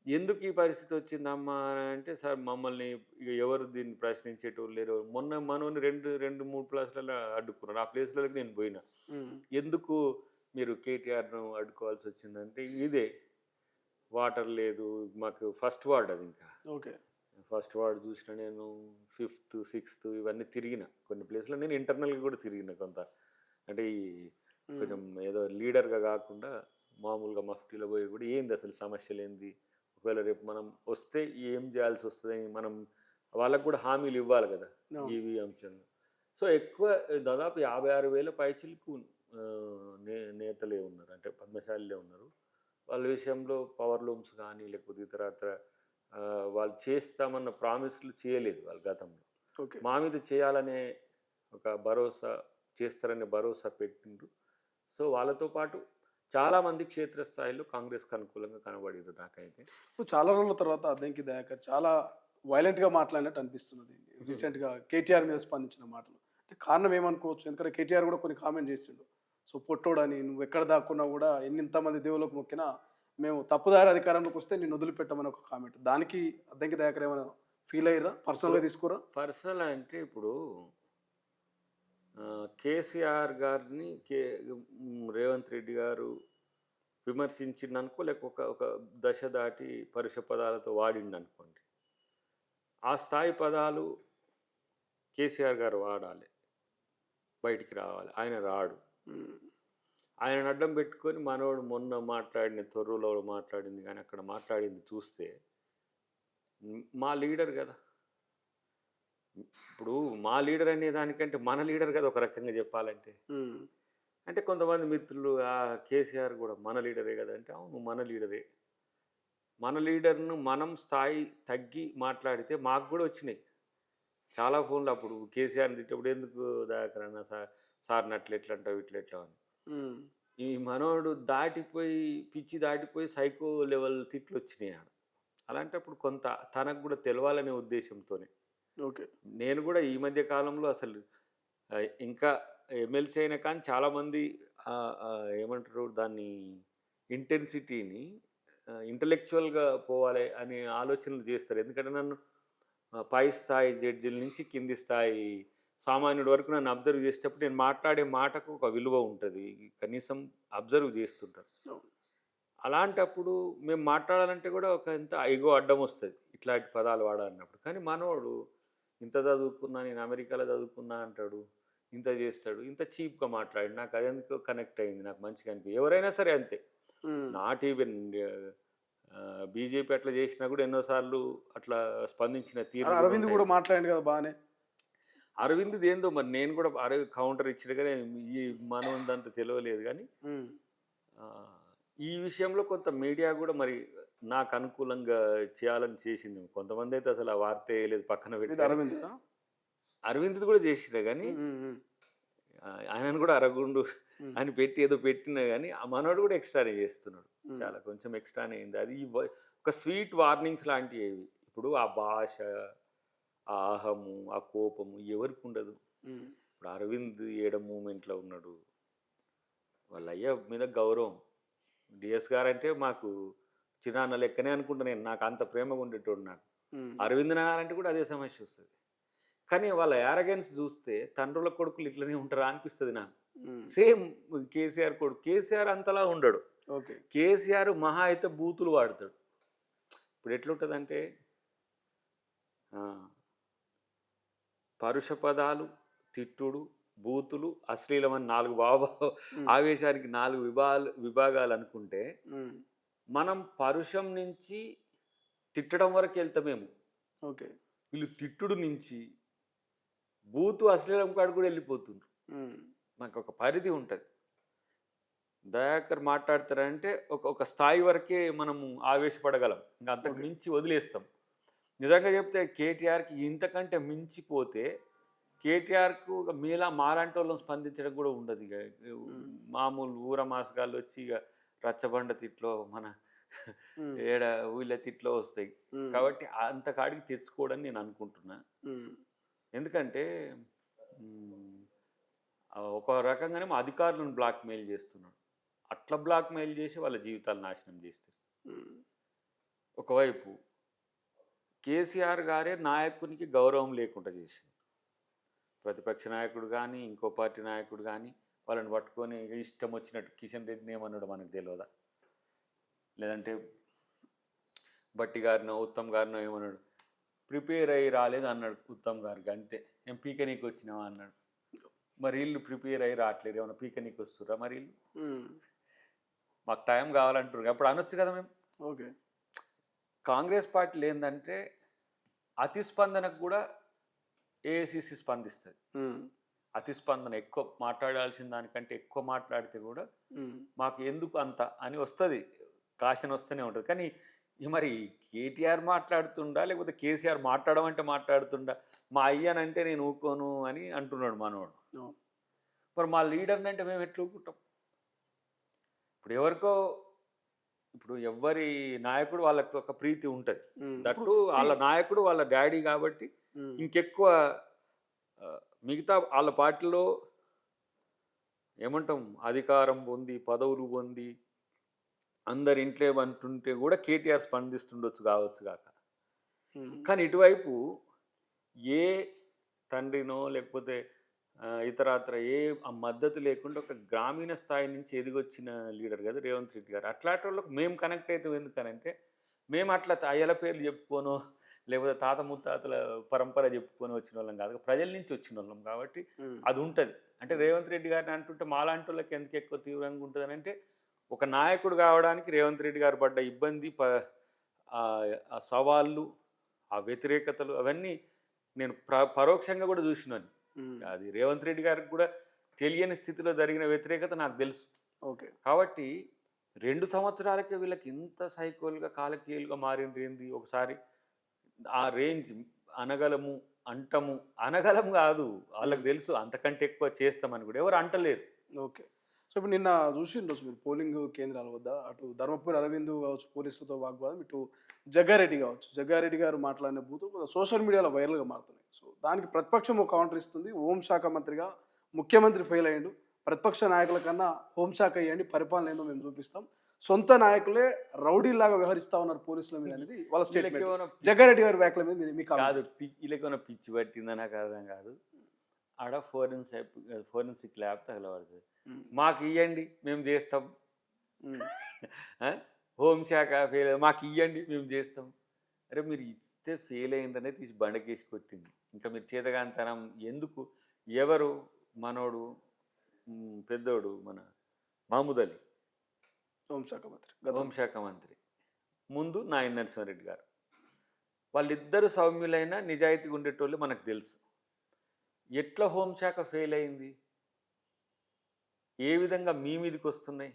ఎందుకు ఈ పరిస్థితి వచ్చిందమ్మా అని అంటే సార్ మమ్మల్ని ఇక ఎవరు దీన్ని ప్రశ్నించేటోళ్ళు లేరు. మొన్న మనోని 2, 3 ప్లేస్లలో అడ్డుకున్నారు. ఆ ప్లేస్లలోకి నేను పోయినా. హ్మ్. ఎందుకు మీరు కేటీఆర్ను అడ్డుకోవాల్సి వచ్చిందంటే ఇదే వాటర్ లేదు మాకు. ఫస్ట్ వార్డ్ అది ఇంకా ఓకే. ఫస్ట్ వార్డ్ చూసిన నేను 5th, 6th ఇవన్నీ తిరిగిన. కొన్ని ప్లేస్లో నేను ఇంటర్నల్గా కూడా తిరిగిన కొంత. అంటే ఈ కొంచెం ఏదో లీడర్గా కాకుండా మామూలుగా మఫ్టీలో పోయి కూడా ఏంది అసలు సమస్యలు ఏంది, ఒకవేళ రేపు మనం వస్తే ఏం చేయాల్సి వస్తుందని మనం వాళ్ళకు కూడా హామీలు ఇవ్వాలి కదా ఈ అంశంలో. సో ఎక్కువ దాదాపు 56,000 పైచిలకు నేతలే ఉన్నారు, అంటే పద్మశాలిలే ఉన్నారు. వాళ్ళ విషయంలో పవర్ లూమ్స్ కానీ లేకపోతే ఇతరత్ర వాళ్ళు చేస్తామన్న ప్రామిస్లు చేయలేదు వాళ్ళు గతంలో. ఓకే. మా మీద చేయాలనే ఒక భరోసా, చేస్తారనే భరోసా పెట్టిండ్రు. సో వాళ్ళతో పాటు చాలామంది క్షేత్రస్థాయిలో కాంగ్రెస్కి అనుకూలంగా కనబడింది నాకైతే. ఇప్పుడు చాలా రోజుల తర్వాత అద్దంకి దయాకర్ చాలా వైలెంట్గా మాట్లాడినట్టు అనిపిస్తున్నది రీసెంట్గా కేటీఆర్ మీద స్పందించిన మాటలు. అంటే కారణం ఏమనుకోవచ్చు, ఎందుకంటే కేటీఆర్ కూడా కొన్ని కామెంట్ చేసిండు. సో పొట్టోడని నువ్వు ఎక్కడ దాక్కున్నా కూడా ఇంతమంది దేవులకు మొక్కినా మేము తప్పుదారి అధికారంలోకి వస్తే నేను వదిలిపెట్టమని ఒక కామెంట్. దానికి అద్దంకి దయాకర్ ఏమైనా ఫీల్ అయ్యారా, పర్సనల్గా తీసుకోరా? పర్సనల్ అంటే ఇప్పుడు కేసీఆర్ గారిని రేవంత్ రెడ్డి గారు విమర్శించిండనుకో, లేక ఒక ఒక దశ దాటి పరుష పదాలతో వాడిండనుకోండి, ఆ స్థాయి పదాలు కేసీఆర్ గారు వాడాలి, బయటికి రావాలి. ఆయన రాడు. ఆయన అడ్డం పెట్టుకొని మనోడు మొన్న మాట్లాడిన తొర్రూలో మాట్లాడింది కానీ అక్కడ మాట్లాడింది చూస్తే మా లీడర్ కదా. ఇప్పుడు మా లీడర్ అనే దానికంటే మన లీడర్ కదా ఒక రకంగా చెప్పాలంటే. అంటే కొంతమంది మిత్రులు కేసీఆర్ కూడా మన లీడరే కదా అంటే, అవును మన లీడరే. మన లీడర్ను మనం స్థాయి తగ్గి మాట్లాడితే మాకు కూడా వచ్చినాయి చాలా ఫోన్లు. అప్పుడు కేసీఆర్ని తిట్టేప్పుడు ఎందుకు దాకరన్నా సార్ని అట్లా ఎట్లా అంటావు ఇట్లా ఎట్లా అని. ఈ మనోడు దాటిపోయి పిచ్చి దాటిపోయి సైకో లెవెల్ తిట్లు వచ్చినాయి ఆడ. అలాంటప్పుడు కొంత తనకు కూడా తెలవాలనే ఉద్దేశంతోనే. ఓకే. నేను కూడా ఈ మధ్య కాలంలో అసలు ఇంకా ఎమ్మెల్సీ అయినా కానీ చాలామంది ఏమంటారు దాన్ని ఇంటెన్సిటీని ఇంటలెక్చువల్గా పోవాలి అనే ఆలోచనలు చేస్తారు. ఎందుకంటే నన్ను పై స్థాయి జడ్జిల నుంచి కింది స్థాయి సామాన్యుడి వరకు నన్ను అబ్జర్వ్ చేసేటప్పుడు నేను మాట్లాడే మాటకు ఒక విలువ ఉంటుంది, కనీసం అబ్జర్వ్ చేస్తుంటారు. అలాంటప్పుడు మేము మాట్లాడాలంటే కూడా ఒక ఇంత ఐగో అడ్డం వస్తుంది ఇట్లాంటి పదాలు వాడాలన్నప్పుడు. కానీ మనోడు ఇంత చదువుకున్నా, నేను అమెరికాలో చదువుకున్నా అంటాడు, ఇంత చేస్తాడు, ఇంత చీప్గా మాట్లాడి నాకు అది ఎందుకు కనెక్ట్ అయింది, నాకు మంచిగా అనిపి. ఎవరైనా సరే అంతే, నాట్ ఈవెన్ బీజేపీ అట్లా చేసినా కూడా ఎన్నోసార్లు అట్లా స్పందించిన తీరు. అరవింద్ కూడా మాట్లాడింది కదా బాగానే. అరవింద్ ఏందో మరి నేను కూడా కౌంటర్ ఇచ్చిన కానీ ఈ మనవంతంత తెలియలేదు. కానీ ఈ విషయంలో కొంత మీడియా కూడా మరి నాకు అనుకూలంగా చేయాలని చేసింది. కొంతమంది అయితే అసలు ఆ వార్త వేయలేదు, పక్కన పెట్టి. అరవింద్ కూడా చేసినా కానీ ఆయనను కూడా అరగుండు అని పెట్టి ఏదో పెట్టినా కానీ ఆ మనోడు కూడా ఎక్స్ట్రానే చేస్తున్నాడు, చాలా కొంచెం ఎక్స్ట్రానే అయింది. అది ఒక స్వీట్ వార్నింగ్స్ లాంటివి. ఇప్పుడు ఆ భాష, ఆ అహము, ఆ కోపము ఎవరికి ఉండదు. ఇప్పుడు అరవింద్ ఏడ మూమెంట్లో ఉన్నాడు, వాళ్ళ అయ్య మీద గౌరవం. డిఎస్ గారు అంటే మాకు చిన్న లెక్కనే అనుకుంటా నేను, నాకు అంత ప్రేమగా ఉండేటోడు. నాకు అరవింద్ నారంటే కూడా అదే సమస్య వస్తుంది. కానీ వాళ్ళ యారగెన్స్ చూస్తే తండ్రుల కొడుకులు ఇట్లనే ఉంటారా అనిపిస్తుంది నాకు. సేమ్ కేసీఆర్ కొడుకు, కేసీఆర్ అంతలా ఉండడు. ఓకే. కేసీఆర్ మహా అయితే బూతులు వాడతాడు. ఇప్పుడు ఎట్లుంటుందంటే పరుష పదాలు, తిట్టుడు, బూతులు, అశ్లీలమని 4 ఆవేశానికి 4 విభాగాలు అనుకుంటే మనం పరుషం నుంచి తిట్టడం వరకు వెళ్తామేమో. ఓకే. వీళ్ళు తిట్టుడు నుంచి బూతు, అశ్లీలం కాడు కూడా వెళ్ళిపోతుండ్రు. నాకు ఒక పరిధి ఉంటుంది. దయాకర్ మాట్లాడతారంటే ఒక స్థాయి వరకే మనము ఆవేశపడగలం, ఇంకా అంతకు మించి వదిలేస్తాం. నిజంగా చెప్తే కేటీఆర్కి ఇంతకంటే మించిపోతే కేటీఆర్కు మాలాంటి వాళ్ళని స్పందించడం కూడా ఉండదు. ఇక మామూలు ఊర మాసగాళ్ళు వచ్చి ఇక రచ్చబండ తిట్లో మన ఏడ వీళ్ళ తిట్లో వస్తాయి. కాబట్టి అంతకాడికి తెచ్చుకోవడని నేను అనుకుంటున్నా. ఎందుకంటే ఒక రకంగానే మా అధికారులను బ్లాక్మెయిల్ చేస్తున్నాడు. అట్లా బ్లాక్మెయిల్ చేసి వాళ్ళ జీవితాలు నాశనం చేస్తారు. ఒకవైపు కేసీఆర్ గారే నాయకునికి గౌరవం లేకుండా చేసింది. ప్రతిపక్ష నాయకుడు కానీ ఇంకో పార్టీ నాయకుడు కానీ వాళ్ళని పట్టుకొని ఇష్టం వచ్చినట్టు కిషన్ రెడ్డిని ఏమన్నాడు మనకు తెలియదా, లేదంటే బట్టి గారినో ఉత్తమ్ గారినో ఏమన్నాడు, ప్రిపేర్ అయ్యి రాలేదు అన్నాడు ఉత్తమ్ గారికి, అంతే. ఏం పీకనీకి వచ్చినావా అన్నాడు. మరి వీళ్ళు ప్రిపేర్ అయ్యి రావట్లేదు, ఏమన్నా పీకనీకి వస్తుర్రా మరి వీళ్ళు, మాకు టైం కావాలంటారు. అప్పుడు అనొచ్చు కదా మేము. ఓకే. కాంగ్రెస్ పార్టీలు ఏంటంటే అతిస్పందనకు కూడా ఏఐసిసి స్పందిస్తుంది. అతిస్పందన ఎక్కువ మాట్లాడాల్సిన దానికంటే ఎక్కువ మాట్లాడితే కూడా మాకు ఎందుకు అంత అని వస్తుంది, కాషన్ వస్తూనే ఉంటుంది. కానీ మరి కేటీఆర్ మాట్లాడుతుండా లేకపోతే కేసీఆర్ మాట్లాడమంటే మాట్లాడుతుండా, మా అయ్యనంటే నేను ఊకోను అని అంటున్నాడు మనోడు. మరి మా లీడర్ని అంటే మేము ఎట్లా ఊకుంటాం? ఇప్పుడు ఎవరికో ఇప్పుడు ఎవరి నాయకుడు వాళ్ళకి ఒక ప్రీతి ఉంటుంది. దట్టు వాళ్ళ నాయకుడు వాళ్ళ డాడీ కాబట్టి ఇంకెక్కువ మిగతా వాళ్ళ పార్టీలో ఏమంటాం అధికారం పొంది పదవులు పొంది అందరి ఇంట్లో అంటుంటే కూడా కేటీఆర్ స్పందిస్తుండొచ్చు కావచ్చు కాక. కానీ ఇటువైపు ఏ తండ్రినో లేకపోతే ఇతరాత్ర ఏ మద్దతు లేకుండా ఒక గ్రామీణ స్థాయి నుంచి ఎదిగొచ్చిన లీడర్ కదా రేవంత్ రెడ్డి గారు. అట్లాంటి వాళ్ళకి మేము కనెక్ట్ అవుతాం. ఎందుకనంటే మేము అట్లా అయ్యల పేర్లు చెప్పుకోనో లేకపోతే తాత ముత్తాతల పరంపర చెప్పుకొని వచ్చిన వాళ్ళం కాదు, ప్రజల నుంచి వచ్చిన వాళ్ళం కాబట్టి అది ఉంటుంది. అంటే రేవంత్ రెడ్డి గారిని అంటుంటే మాలాంటి వాళ్ళకి ఎందుకు ఎక్కువ తీవ్రంగా ఉంటుంది అంటే ఒక నాయకుడు కావడానికి రేవంత్ రెడ్డి గారు పడ్డ ఇబ్బంది ఆ సవాళ్ళు ఆ వ్యతిరేకతలు అవన్నీ నేను పరోక్షంగా కూడా చూసినాను. అది రేవంత్ రెడ్డి గారికి కూడా తెలియని స్థితిలో జరిగిన వ్యతిరేకత నాకు తెలుసు. ఓకే, కాబట్టి 2 సంవత్సరాలకే వీళ్ళకి ఇంత సైకోల్గా కాలకీయులుగా మారింది. ఒకసారి ఆ రేంజ్ అనగలము అంటము అనగలం కాదు, వాళ్ళకి తెలుసు అంతకంటే ఎక్కువ చేస్తామని కూడా ఎవరు అంటలేరు. ఓకే, సో ఇప్పుడు నిన్న చూసిండ్రు మీరు పోలింగ్ కేంద్రాల వద్ద అటు ధర్మపురి అరవింద్ కావచ్చు పోలీసులతో వాగ్వాదం, ఇటు జగ్గారెడ్డి కావచ్చు, జగ్గారెడ్డి గారు మాట్లాడిన బూతులు సోషల్ మీడియాలో వైరల్గా మారుతున్నాయి. సో దానికి ప్రతిపక్షం ఒక కౌంటర్ ఇస్తుంది. హోంశాఖ మంత్రిగా ముఖ్యమంత్రి ఫెయిల్ అయ్యాడు, ప్రతిపక్ష నాయకుల కన్నా హోంశాఖ ఇవ్వండి, పరిపాలన ఏందో మేము చూపిస్తాం, సొంత నాయకులే రౌడీలాగా వ్యవహరిస్తా ఉన్నారు పోలీసుల మీద అనేది వాళ్ళ స్టేట్మెంట్. జగ్గారెడ్డి గారి వ్యాఖ్యల మీద మీకు కాదు వీళ్ళకేమైనా పిచ్చి పట్టిందా నాకు అర్థం కాదు. ఆడ ఫోరెన్సిక్ ల్యాబ్ తగలబడుతుంది, మాకు ఇవ్వండి మేము చేస్తాం, హోంశాఖ ఫెయిల్ మాకు ఇవ్వండి మేము చేస్తాం. అరే మీరు ఇస్తే ఫెయిల్ అయిందనే తీసి బండకేసి కొట్టింది. ఇంకా మీరు చేతగాంతనం ఎందుకు? ఎవరు మనోడు పెద్దోడు మన మహమూద్ అలీ హోంశాఖ మంత్రి, ముందు నాయన నరసింహారెడ్డి గారు, వాళ్ళిద్దరు సౌమ్యులైన నిజాయితీగా ఉండేటోళ్ళు మనకు తెలుసు. ఎట్లా హోంశాఖ ఫెయిల్ అయింది? ఏ విధంగా మీ మీదకి వస్తున్నాయి?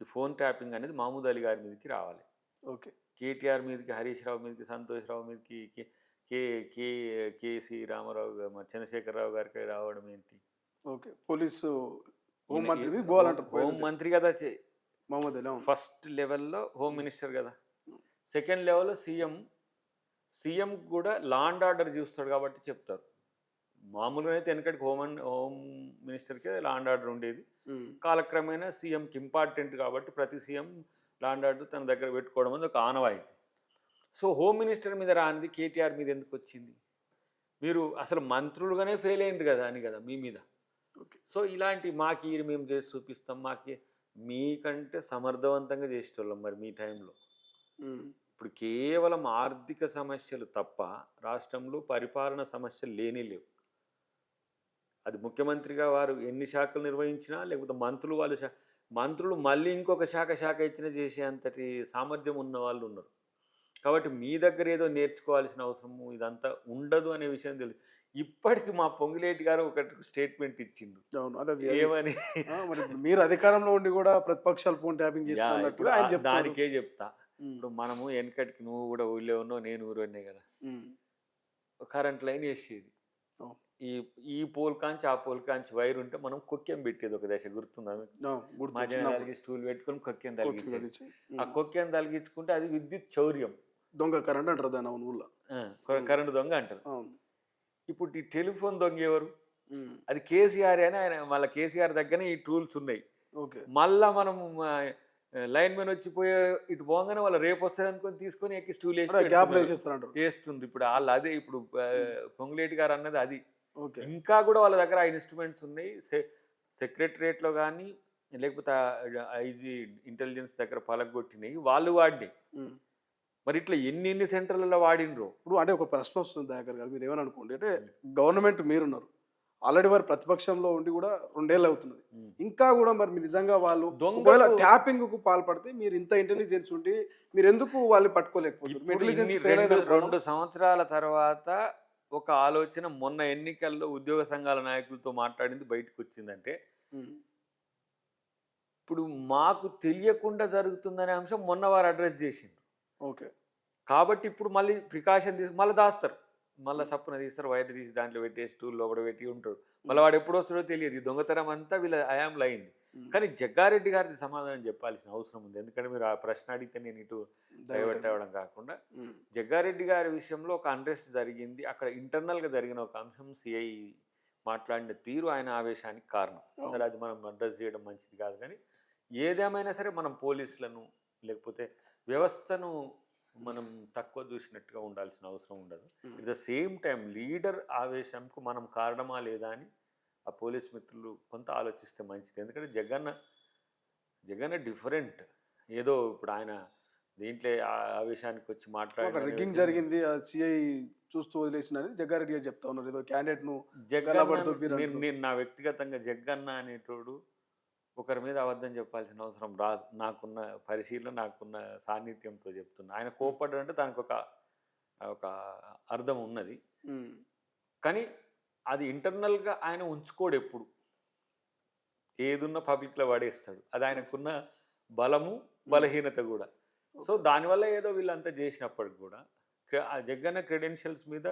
ఈ ఫోన్ ట్యాపింగ్ అనేది మహమూద్ అలీ గారి మీదకి రావాలి. ఓకే, కేటీఆర్ మీదకి, హరీష్ రావు మీదకి, సంతోష్ రావు మీదకి, కేసీ రామారావు చంద్రశేఖరరావు గారికి రావడం ఏంటి? ఓకే, పోలీసు హోం మంత్రి కదా, మహమూద్ అలీ ఫస్ట్ లెవెల్లో హోమ్ మినిస్టర్ కదా, సెకండ్ లెవెల్లో సీఎం కూడా లా అండ్ ఆర్డర్ చూస్తాడు కాబట్టి చెప్తారు. మామూలుగా అయితే వెనకటికి హోమ్ మినిస్టర్కే లా అండ్ ఆర్డర్ ఉండేది. కాలక్రమేణా సీఎంకి ఇంపార్టెంట్ కాబట్టి ప్రతి సీఎం లా అండ్ ఆర్డర్ తన దగ్గర పెట్టుకోవడం అనేది ఒక ఆనవాయితీ. సో హోమ్ మినిస్టర్ మీద రానిది కేటీఆర్ మీద ఎందుకు వచ్చింది? మీరు అసలు మంత్రులుగానే ఫెయిల్ అయ్యింది కదా అని కదా మీ మీద. సో ఇలాంటి మాకు మేము చేసి చూపిస్తాం, మీకంటే సమర్థవంతంగా చేసేటోళ్ళం మరి మీ టైంలో. ఇప్పుడు కేవలం ఆర్థిక సమస్యలు తప్ప రాష్ట్రంలో పరిపాలన సమస్యలు లేవు. అది ముఖ్యమంత్రిగా వారు ఎన్ని శాఖలు నిర్వహించినా లేకపోతే మంత్రులు మళ్ళీ ఇంకొక శాఖ ఇచ్చినా చేసే అంతటి సామర్థ్యం ఉన్న వాళ్ళు ఉన్నారు. కాబట్టి మీ దగ్గర ఏదో నేర్చుకోవాల్సిన అవసరము ఇదంతా ఉండదు అనే విషయం తెలుసు. ఇప్పటికి మా పొంగులేటి గారు ఒక స్టేట్మెంట్ ఇచ్చిండు. ఏమని? మీరు అధికారంలో ఉండి కూడా ప్రతిపక్షాలు ఫోన్ ట్యాపింగ్ చేస్తున్నట్టు దానికే చెప్తా. ఇప్పుడు మనము వెనకటికి నువ్వు కూడా ఊళ్ళో ఉన్నావు, నేను ఊరు కదా, కరెంట్ లైన్ వేసేది. ఈ పోల్ కాంచి ఆ పోల్ కాంచి వైర్ ఉంటే మనం కొక్కెం పెట్టేది ఒక దశ, గుర్తుందా? మా జనాలకి స్టూల్ పెట్టుకుని కొక్కెం తలిగించేది. ఆ కొక్కెం తలిగించుకుంటే అది విద్యుత్ చౌర్యం, దొంగ కరెంట్ అంటారు దాని ఊళ్ళో, కరెంట్ దొంగ అంటారు. ఇప్పుడు ఈ టెలిఫోన్ దొంగ ఎవరు? అది కేసీఆర్ అని ఆయన, మళ్ళీ కేసీఆర్ దగ్గరనే ఈ టూల్స్ ఉన్నాయి. మళ్ళా మనం లైన్ మెన్ వచ్చిపోయే ఇటు పోగానే వాళ్ళు రేపు వస్తుంది అనుకొని తీసుకొని ఎక్కి స్టూల్ వేస్తుండ్రు. ఇప్పుడు వాళ్ళు అదే ఇప్పుడు పొంగులేటి గారు అన్నది అది. ఇంకా కూడా వాళ్ళ దగ్గర ఆ ఇన్స్ట్రుమెంట్స్ ఉన్నాయి. సెక్రటరియట్లో కానీ లేకపోతే ఐజీ ఇంటెలిజెన్స్ దగ్గర పలగొట్టినాయి, వాళ్ళు వాడినాయి. మరి ఇట్లా ఎన్ని సెంటర్లలో వాడినరు? ఇప్పుడు అంటే ఒక ప్రశ్న వస్తుంది దయాకర్ గారు, మీరు ఏమని అనుకోండి అంటే గవర్నమెంట్ మీరున్నారు ఆల్రెడీ, వారు ప్రతిపక్షంలో ఉండి కూడా 2 ఏళ్ళు అవుతున్నది, ఇంకా కూడా మరి మీరు నిజంగా వాళ్ళు ఒకవేళ ట్యాపింగ్ కు పాల్పడితే మీరు ఇంత ఇంటెలిజెన్స్ ఉండి మీరు ఎందుకు వాళ్ళని పట్టుకోలేకపోతున్నారు? 2 సంవత్సరాల తర్వాత ఒక ఆలోచన మొన్న ఎన్నికల్లో ఉద్యోగ సంఘాల నాయకులతో మాట్లాడింది బయటకు వచ్చిందంటే, ఇప్పుడు మాకు తెలియకుండా జరుగుతుందనే అంశం మొన్న వారు అడ్రస్ చేసిండ్రు. ఓకే, కాబట్టి ఇప్పుడు మళ్ళీ ప్రికాషన్ మళ్ళీ దాస్తారు. మళ్ళీ సప్పున తీస్తారు, వైర్ తీసి దాంట్లో పెట్టేసి స్టూల్ లోపల పెట్టి ఉంటాడు. మళ్ళీ వాడు ఎప్పుడు వస్తాడో తెలియదు. ఈ దొంగతనం అంతా వీళ్ళ హయాంలో అయింది. కానీ జగ్గారెడ్డి గారికి సమాధానం చెప్పాల్సిన అవసరం ఉంది. ఎందుకంటే మీరు ఆ ప్రశ్న అడిగితే నేను ఇటు డైవర్ట్ అవ్వడం కాకుండా, జగ్గారెడ్డి గారి విషయంలో ఒక అన్రెస్ట్ జరిగింది. అక్కడ ఇంటర్నల్గా జరిగిన ఒక అంశం సిఐ మాట్లాడిన తీరు ఆయన ఆవేశానికి కారణం. సరే, అది మనం అడ్రస్ చేయడం మంచిది కాదు. కానీ ఏదేమైనా సరే మనం పోలీసులను లేకపోతే వ్యవస్థను మనం తక్కువ చూసినట్టుగా ఉండాల్సిన అవసరం ఉండదు. At the same time leader ఆవేశంకు మనం కారణమా లేదా అని ఆ పోలీస్ మిత్రులు కొంత ఆలోచిస్తే మంచిది. ఎందుకంటే జగన్ డిఫరెంట్. ఏదో ఇప్పుడు ఆయన దీంట్లో ఆవేశానికి వచ్చి రిగ్గింగ్ జరిగింది, సిఐ చూస్తూ వదిలేసినది జగ్గారెడ్డి గారు చెప్తా ఉన్నారు. ఏదో క్యాండిడేట్ ను నేను నా వ్యక్తిగతంగా జగ్గన్న అనేటోడు ఒకరి మీద అబద్ధం చెప్పాల్సిన అవసరం రాదు. నాకున్న పరిశీలన, నాకున్న సాన్నిధ్యంతో చెప్తున్నా. ఆయన కోపడ్డంటే దానికి ఒక అర్థం ఉన్నది. కానీ అది ఇంటర్నల్గా ఆయన ఉంచుకోడు. ఎప్పుడు ఏదున్నా పబ్లిక్లో పడేస్తాడు. అది ఆయనకున్న బలము, బలహీనత కూడా. సో దానివల్ల ఏదో వీళ్ళంతా చేసినప్పటికి కూడా ఆ జగ్గన్న క్రెడెన్షియల్స్ మీద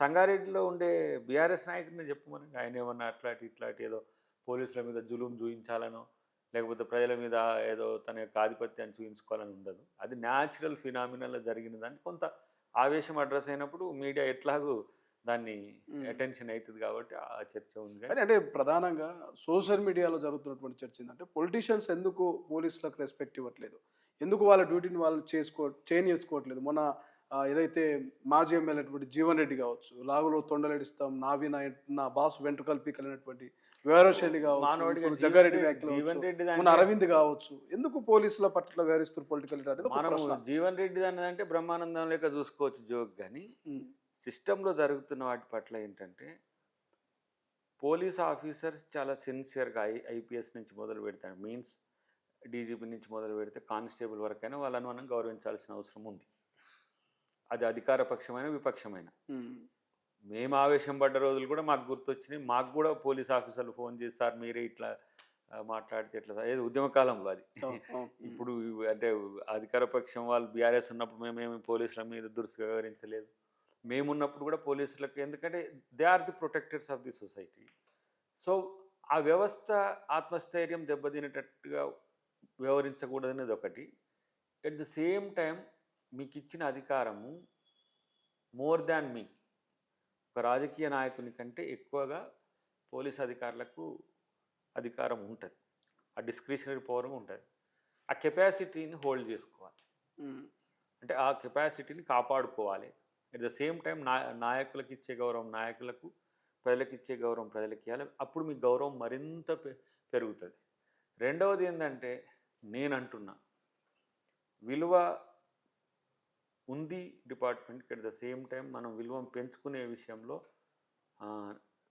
సంగారెడ్డిలో ఉండే బీఆర్ఎస్ నాయకుడిని చెప్పమని, ఆయన ఏమన్నా ఇట్లాంటి ఏదో పోలీసుల మీద జులుం చూపించాలనో లేకపోతే ప్రజల మీద ఏదో తన యొక్క ఆధిపత్యాన్ని చూపించుకోవాలని ఉండదు. అది న్యాచురల్ ఫినామినల్లో జరిగిన దాన్ని కొంత ఆవేశం అడ్రస్ అయినప్పుడు మీడియా ఎట్లాగూ దాన్ని అటెన్షన్ అవుతుంది కాబట్టి ఆ చర్చ ఉంది. కానీ అంటే ప్రధానంగా సోషల్ మీడియాలో జరుగుతున్నటువంటి చర్చ ఏంటంటే పొలిటీషియన్స్ ఎందుకు పోలీసులకు రెస్పెక్ట్ ఇవ్వట్లేదు, ఎందుకు వాళ్ళ డ్యూటీని వాళ్ళు చేసుకోవట్లేదు. మొన్న ఏదైతే మాజీ ఎమ్మెల్యేటువంటి జీవన్ రెడ్డి కావచ్చు, లాగులో తొండలేడిస్తాం, నా బాస్ వెంట్రుకలు పీకలినటువంటి వ్యవహారశైలి కావచ్చు, జగ్గారెడ్డి వ్యాఖ్యలు, మన అరవింద్ కావచ్చు, ఎందుకు పోలీసుల పట్ల వ్యవహరిస్తారు పొలిటికల్? జీవన్ రెడ్డి అంటే బ్రహ్మానందం లేక చూసుకోవచ్చు జోక్. కానీ సిస్టంలో జరుగుతున్న వాటి పట్ల ఏంటంటే పోలీస్ ఆఫీసర్స్ చాలా సిన్సియర్గా ఐపీఎస్ నుంచి మొదలు పెడతారు, మీన్స్ డీజీపీ నుంచి మొదలు పెడితే కానిస్టేబుల్ వరకైనా వాళ్ళను మనం గౌరవించాల్సిన అవసరం ఉంది. అది అధికార పక్షమైన విపక్షమైన. మేము ఆవేశం పడ్డ రోజులు కూడా మాకు గుర్తొచ్చినాయి. మాకు కూడా పోలీస్ ఆఫీసర్లు ఫోన్ చేసి, సార్ మీరే ఇట్లా మాట్లాడితే ఎట్లా, ఏది ఉద్యమకాలంలో అది. ఇప్పుడు అంటే అధికార పక్షం వాళ్ళు బీఆర్ఎస్ ఉన్నప్పుడు మేమేమి పోలీసుల మీద దురుసుగా వివరించలేదు. మేమున్నప్పుడు కూడా పోలీసులకు, ఎందుకంటే they are the protectors of the society. So ఆ వ్యవస్థ ఆత్మస్థైర్యం దెబ్బతినేటట్టుగా వ్యవహరించకూడదనేది ఒకటి. ఎట్ ద సేమ్ టైం మీకు ఇచ్చిన అధికారము మోర్ దాన్ మీ, ఒక రాజకీయ నాయకుని కంటే ఎక్కువగా పోలీస్ అధికారులకు అధికారం ఉంటుంది. ఆ డిస్క్రిషనరీ పవర్ ఉంటుంది. ఆ కెపాసిటీని హోల్డ్ చేసుకోవాలి. అంటే ఆ కెపాసిటీని కాపాడుకోవాలి. ఎట్ ద సేమ్ టైం నాయకులకు ఇచ్చే గౌరవం నాయకులకు, ప్రజలకు ఇచ్చే గౌరవం ప్రజలకు ఇవ్వాలి. అప్పుడు మీ గౌరవం మరింత పెరుగుతుంది. రెండవది ఏంటంటే, నేను అంటున్నా విలువ ఉంది డిపార్ట్మెంట్కి. ఎట్ ద సేమ్ టైం మనం విలువను పెంచుకునే విషయంలో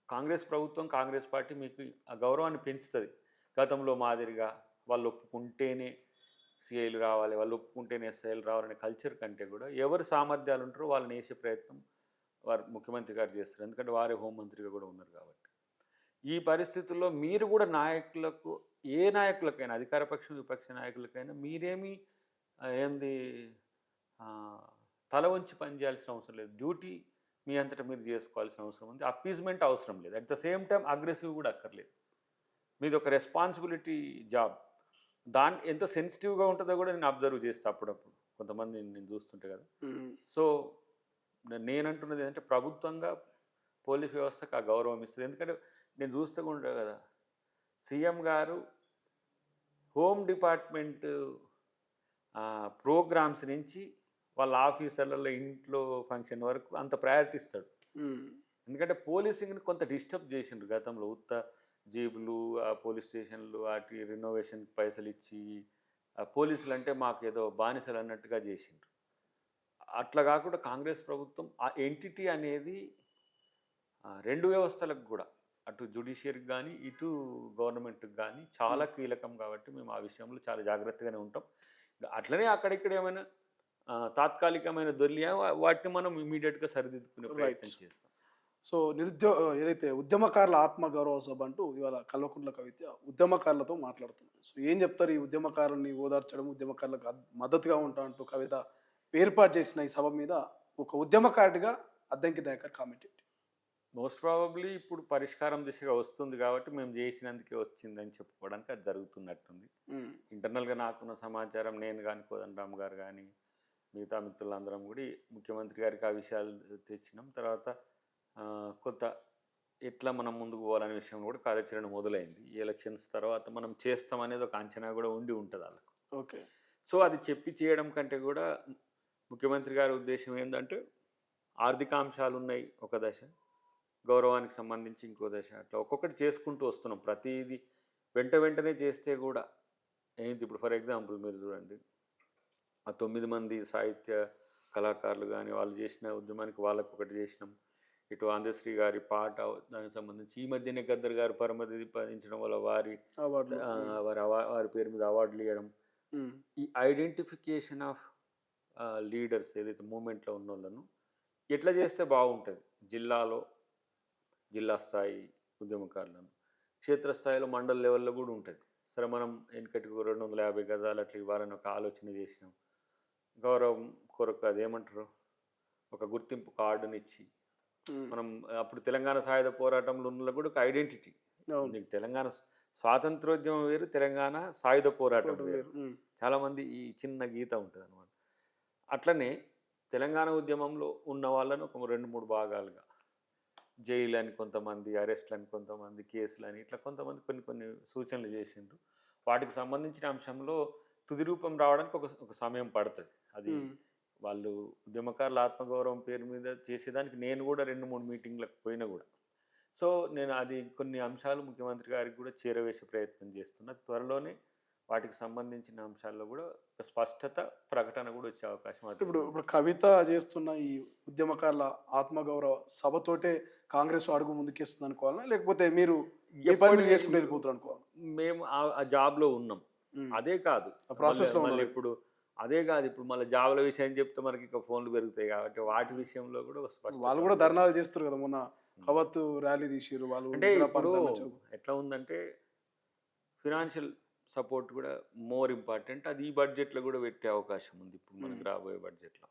కాంగ్రెస్ ప్రభుత్వం, కాంగ్రెస్ పార్టీ మీకు ఆ గౌరవాన్ని పెంచుతుంది. గతంలో మాదిరిగా వాళ్ళు ఒప్పుకుంటేనే సిఐలు రావాలి, వాళ్ళు ఒప్పుకుంటేనే ఎస్ఐలు రావాలనే కల్చర్ కంటే కూడా ఎవరు సామర్థ్యాలు ఉంటారో వాళ్ళని వేసే ప్రయత్నం వారు ముఖ్యమంత్రి గారు చేస్తారు. ఎందుకంటే వారే హోంమంత్రిగా కూడా ఉన్నారు కాబట్టి. ఈ పరిస్థితుల్లో మీరు కూడా నాయకులకు, ఏ నాయకులకైనా, అధికారపక్షం విపక్ష నాయకులకైనా మీరేమి తల వంచి పనిచేయాల్సిన అవసరం లేదు. డ్యూటీ మీ అంతటా మీరు చేసుకోవాల్సిన అవసరం ఉంది. అప్పీజ్మెంట్ అవసరం లేదు. At the same time aggressive కూడా అక్కర్లేదు. మీది ఒక రెస్పాన్సిబిలిటీ జాబ్. ఎంత సెన్సిటివ్గా ఉంటుందో కూడా నేను అబ్జర్వ్ చేస్తాను అప్పుడప్పుడు. కొంతమంది నేను చూస్తుంటే కదా. సో నేనంటున్నది ఏంటంటే ప్రభుత్వంగా పోలీస్ వ్యవస్థకు ఆ గౌరవం ఇస్తుంది. ఎందుకంటే నేను చూస్తూ ఉంటాను కదా, సీఎం గారు హోమ్ డిపార్ట్మెంట్ ప్రోగ్రామ్స్ నుంచి వాళ్ళ ఆఫీసర్లలో ఇంట్లో ఫంక్షన్ వరకు అంత ప్రయారిటీ ఇస్తాడు. ఎందుకంటే పోలీసింగ్ని కొంత డిస్టర్బ్ చేసిండ్రు గతంలో. జేబులు, ఆ పోలీస్ స్టేషన్లు, వాటి రినోవేషన్కి పైసలు ఇచ్చి పోలీసులు అంటే మాకు ఏదో బానిసలు అన్నట్టుగా చేసిండ్రు. అట్లా కాకుండా కాంగ్రెస్ ప్రభుత్వం ఆ ఎంటిటీ అనేది రెండు వ్యవస్థలకు కూడా, అటు జ్యుడిషియరీకి కానీ ఇటు గవర్నమెంట్కి కానీ చాలా కీలకం. కాబట్టి మేము ఆ విషయంలో చాలా జాగ్రత్తగానే ఉంటాం. అట్లనే అక్కడిక్కడ ఏమైనా తాత్కాలికమైన దొర్లియా వాటిని మనం ఇమీడియట్గా సరిదిద్దుకునే ప్రయత్నం చేస్తాం. సో ఏదైతే ఉద్యమకారుల ఆత్మగౌరవ సభ అంటూ ఇవాళ కల్వకుంట్ల కవిత ఉద్యమకారులతో మాట్లాడుతున్నారు. సో ఏం చెప్తారు ఈ ఉద్యమకారుల్ని ఓదార్చడం, ఉద్యమకారులకు మద్దతుగా ఉంటా అంటూ కవిత ఏర్పాటు చేసిన ఈ సభ మీద ఒక ఉద్యమకారుడిగా అద్దంకి దయాకర్ కామెంట్ ఏంటి? మోస్ట్ ప్రాబబ్లీ ఇప్పుడు పరిష్కారం దిశగా వస్తుంది కాబట్టి మేము చేసినందుకే వచ్చిందని చెప్పుకోవడానికి అది జరుగుతున్నట్టుంది. ఉమ్, ఇంటర్నల్గా నాకున్న సమాచారం నేను కానీ కోదండరామ్ గారు కానీ మిగతా మిత్రులందరం కూడా ఈ ముఖ్యమంత్రి గారికి ఆ విషయాలు తెచ్చినాం. తర్వాత కొత్త ఎట్లా మనం ముందుకు పోవాలనే విషయం కూడా కార్యాచరణ మొదలైంది. ఈ ఎలక్షన్స్ తర్వాత మనం చేస్తామనేది ఒక అంచనా కూడా ఉండి ఉంటుంది వాళ్ళకు. ఓకే. సో అది చెప్పి చేయడం కంటే కూడా ముఖ్యమంత్రి గారి ఉద్దేశం ఏంటంటే ఆర్థిక అంశాలు ఉన్నాయి ఒక దశ, గౌరవానికి సంబంధించి ఇంకో దశ, అట్లా ఒక్కొక్కటి చేసుకుంటూ వస్తున్నాం. ప్రతిదీ వెంటనే చేస్తే కూడా ఏంటి, ఇప్పుడు ఫర్ ఎగ్జాంపుల్ మీరు చూడండి, ఆ 9 మంది సాహిత్య కళాకారులు కానీ వాళ్ళు చేసిన ఉద్యమానికి వాళ్ళకు ఒకటి చేసినాం. ఇటు అందశ్రీ గారి పాట దానికి సంబంధించి ఈ మధ్యనే గద్దర్ గారు పరమదించడం వల్ల వారి అవార్డులు. వారి పేరు మీద అవార్డులు ఇవ్వడం, ఈ ఐడెంటిఫికేషన్ ఆఫ్ లీడర్స్ ఏదైతే మూమెంట్లో ఉన్న వాళ్ళను ఎట్లా చేస్తే బాగుంటుంది, జిల్లా స్థాయి ఉద్యమకారులను, క్షేత్రస్థాయిలో మండల లెవెల్లో కూడా ఉంటుంది. సరే మనం వెనకటికి 250 గజాలు అట్లా ఇవ్వాలని ఒక ఆలోచన చేసినాం. గౌరవం కొరకు అదేమంటారు, ఒక గుర్తింపు కార్డునిచ్చి మనం అప్పుడు తెలంగాణ సాయుధ పోరాటంలో ఉన్న కూడా ఒక ఐడెంటిటీ. నీకు తెలంగాణ స్వాతంత్రోద్యమం వేరు, తెలంగాణ సాయుధ పోరాటం వేరు. చాలామంది ఈ చిన్న గీత ఉంటుంది అనమాట. అట్లనే తెలంగాణ ఉద్యమంలో ఉన్న వాళ్ళను ఒక 2-3 భాగాలుగా, జైలు అని కొంతమంది, అరెస్ట్లు అని కొంతమంది, కేసులు అని ఇట్లా కొంతమంది కొన్ని సూచనలు చేసిండ్రు. వాటికి సంబంధించిన అంశంలో తుది రూపం రావడానికి ఒక సమయం పడుతుంది. అది వాళ్ళు ఉద్యమకారుల ఆత్మగౌరవం పేరు మీద చేసేదానికి నేను కూడా 2-3 మీటింగ్లకు పోయినా కూడా. సో నేను అది కొన్ని అంశాలు ముఖ్యమంత్రి గారికి కూడా చేరవేసే ప్రయత్నం చేస్తున్నా. త్వరలోనే వాటికి సంబంధించిన అంశాల్లో కూడా ఒక స్పష్టత, ప్రకటన కూడా వచ్చే అవకాశం. ఇప్పుడు కవిత చేస్తున్న ఈ ఉద్యమకారుల ఆత్మగౌరవ సభతోటే కాంగ్రెస్ అడుగు ముందుకేస్తుంది అనుకోవాలా, లేకపోతే మీరు ఎప్పుడు చేసుకుంటూ వెళ్ళిపోతారు అనుకోవాలి? మేము ఆ జాబ్లో ఉన్నాం, అదే కాదు ప్రాసెస్లో మళ్ళీ ఇప్పుడు అదే కాదు, ఇప్పుడు మళ్ళీ జాబ్ల విషయం చెప్తే మనకి ఇక ఫోన్లు పెరుగుతాయి కాబట్టి వాటి విషయంలో కూడా వాళ్ళు కూడా ధర్నాలు చేస్తారు కదా, మొన్న కవత్ ర్యాలీ తీసిరు వాళ్ళు. అంటే ఇప్పుడు ఎట్లా ఉందంటే ఫినాన్షియల్ సపోర్ట్ కూడా మోర్ ఇంపార్టెంట్. అది ఈ బడ్జెట్లో కూడా పెట్టే అవకాశం ఉంది ఇప్పుడు మనకు రాబోయే బడ్జెట్లో.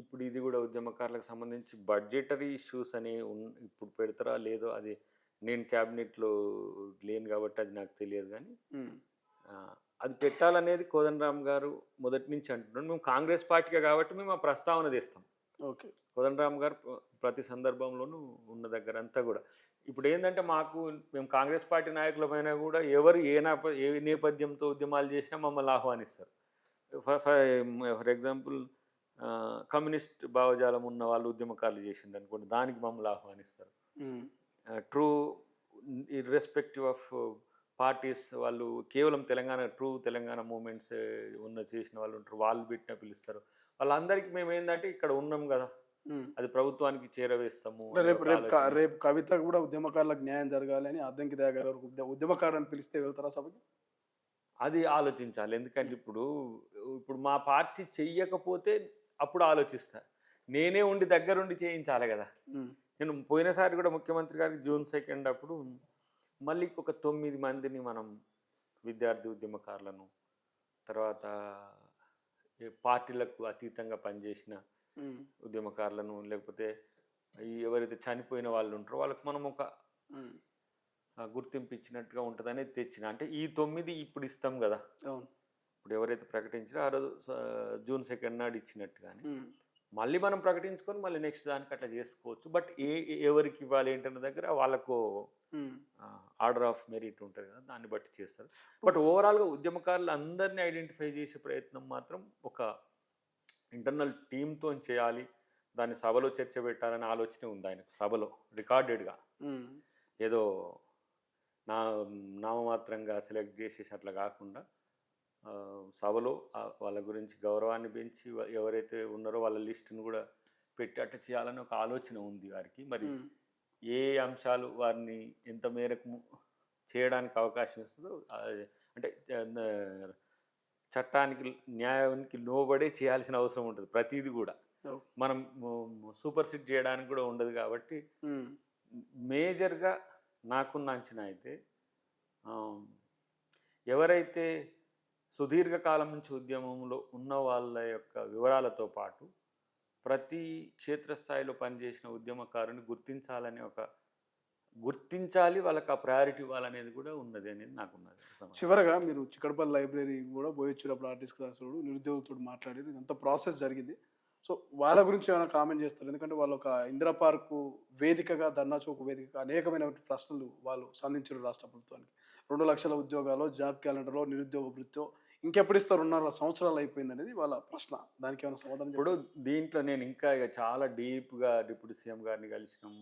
ఇప్పుడు ఇది కూడా ఉద్యమకారులకు సంబంధించి బడ్జెటరీ ఇష్యూస్ అని ఇప్పుడు పెడతారా లేదో అది నేను క్యాబినెట్లో లేను కాబట్టి అది నాకు తెలియదు. కానీ అది పెట్టాలనేది కోదండరామ్ గారు మొదటి నుంచి అంటున్నాడు. మేము కాంగ్రెస్ పార్టీగా కాబట్టి మేము ఆ ప్రస్తావన తెస్తాం. ఓకే. కోదండరామ్ గారు ప్రతి సందర్భంలోనూ ఉన్న దగ్గర అంతా కూడా ఇప్పుడు ఏంటంటే మేము కాంగ్రెస్ పార్టీ నాయకులపైన కూడా ఎవరు ఏ నేపథ్యంతో ఉద్యమాలు చేసినా మమ్మల్ని ఆహ్వానిస్తారు. ఫర్ ఎగ్జాంపుల్ కమ్యూనిస్ట్ భావజాలం ఉన్న వాళ్ళు ఉద్యమకారులు చేసిండు అనుకోండి, దానికి మమ్మల్ని ఆహ్వానిస్తారు. ట్రూ ఇర్రెస్పెక్టివ్ ఆఫ్ పార్టీస్, వాళ్ళు కేవలం తెలంగాణ మూమెంట్స్ చేసిన వాళ్ళు ఉంటారు, వాళ్ళు పెట్టిన పిలుస్తారు. వాళ్ళందరికీ మేము ఏంటంటే ఇక్కడ ఉన్నాం కదా, అది ప్రభుత్వానికి చేరవేస్తాము. రేపు కవిత కూడా ఉద్యమకారులకు న్యాయం జరగాలి అని అద్దంకి దయాకర్ ఉద్యమకారులను పిలిస్తే వెళ్తారా సభకి? అది ఆలోచించాలి. ఎందుకంటే ఇప్పుడు మా పార్టీ చెయ్యకపోతే అప్పుడు ఆలోచిస్తా, నేనే ఉండి దగ్గరుండి చేయించాలి కదా. నేను పోయినసారి కూడా ముఖ్యమంత్రి గారికి June 2 అప్పుడు మళ్ళీ ఒక 9 మందిని మనం విద్యార్థి ఉద్యమకారులను, తర్వాత పార్టీలకు అతీతంగా పనిచేసిన ఉద్యమకారులను, లేకపోతే ఎవరైతే చనిపోయిన వాళ్ళు ఉంటారో వాళ్ళకి మనం ఒక గుర్తింపు ఇచ్చినట్టుగా ఉంటుందని తెచ్చిన. అంటే ఈ 9 ఇప్పుడు ఇస్తాం కదా, ఇప్పుడు ఎవరైతే ప్రకటించారో ఆ రోజు June 2 నాడు ఇచ్చినట్టుగానే మళ్ళీ మనం ప్రకటించుకొని మళ్ళీ నెక్స్ట్ దానికి అట్లా చేసుకోవచ్చు. బట్ ఎవరికి ఇవ్వాలి ఏంటన్న దగ్గర వాళ్ళకు ఆర్డర్ ఆఫ్ మెరిట్ ఉంటుంది కదా, దాన్ని బట్టి చేస్తారు. బట్ ఓవరాల్గా ఉద్యమకారులు అందరినీ ఐడెంటిఫై చేసే ప్రయత్నం మాత్రం ఒక ఇంటర్నల్ టీమ్తో చేయాలి, దాన్ని సభలో చర్చ పెట్టాలనే ఆలోచన ఉంది ఆయనకు. సభలో రికార్డెడ్గా ఏదో నామమాత్రంగా సెలెక్ట్ చేసేసి అట్లా కాకుండా సభలో వాళ్ళ గురించి గౌరవాన్ని పెంచి ఎవరైతే ఉన్నారో వాళ్ళ లిస్టును కూడా పెట్టి అట్లా చేయాలని ఒక ఆలోచన ఉంది వారికి. మరి ఏ అంశాలు వారిని ఎంత మేరకు చేయడానికి అవకాశం ఇస్తుందో, అంటే చట్టానికి న్యాయానికి లోబడే చేయాల్సిన అవసరం ఉంటుంది. ప్రతిదీ కూడా మనం సూపర్ సిట్ చేయడానికి కూడా ఉండదు. కాబట్టి మేజర్గా నాకున్న అంచనా అయితే ఎవరైతే సుదీర్ఘకాలం నుంచి ఉద్యమంలో ఉన్న వాళ్ళ యొక్క వివరాలతో పాటు ప్రతి క్షేత్రస్థాయిలో పనిచేసిన ఉద్యమకారుని గుర్తించాలి, వాళ్ళకి ఆ ప్రయారిటీ ఇవ్వాలనేది కూడా ఉన్నది అనేది నాకున్నది సమాధానం. చివరగా మీరు చిక్కడపల్లి లైబ్రరీ కూడా పోయొచ్చినప్పుడు ఆర్టిస్ట్ క్లాసులు నిరుద్యోగులతో మాట్లాడారు, ఇదంతా ప్రాసెస్ జరిగింది. సో వాళ్ళ గురించి ఏమైనా కామెంట్ చేస్తారు? ఎందుకంటే వాళ్ళు ఒక ఇందిరా పార్కు వేదికగా, ధర్నా చౌక్ వేదికగా అనేకమైన ప్రశ్నలు వాళ్ళు సంధించారు రాష్ట్ర ప్రభుత్వానికి. 2 లక్షల ఉద్యోగాలు, జాబ్ క్యాలెండర్లో, నిరుద్యోగ భృత్యో ఇంకెప్పుడు ఇస్తారు? 2.5 సంవత్సరాలు అయిపోయింది అనేది వాళ్ళ ప్రశ్న. దానికి ఏమైనా సమాధానం ఇప్పుడు చెప్తారా? దీంట్లో నేను ఇంకా ఇక చాలా డీప్గా డిప్యూటీ సీఎం గారిని కలిసినాం,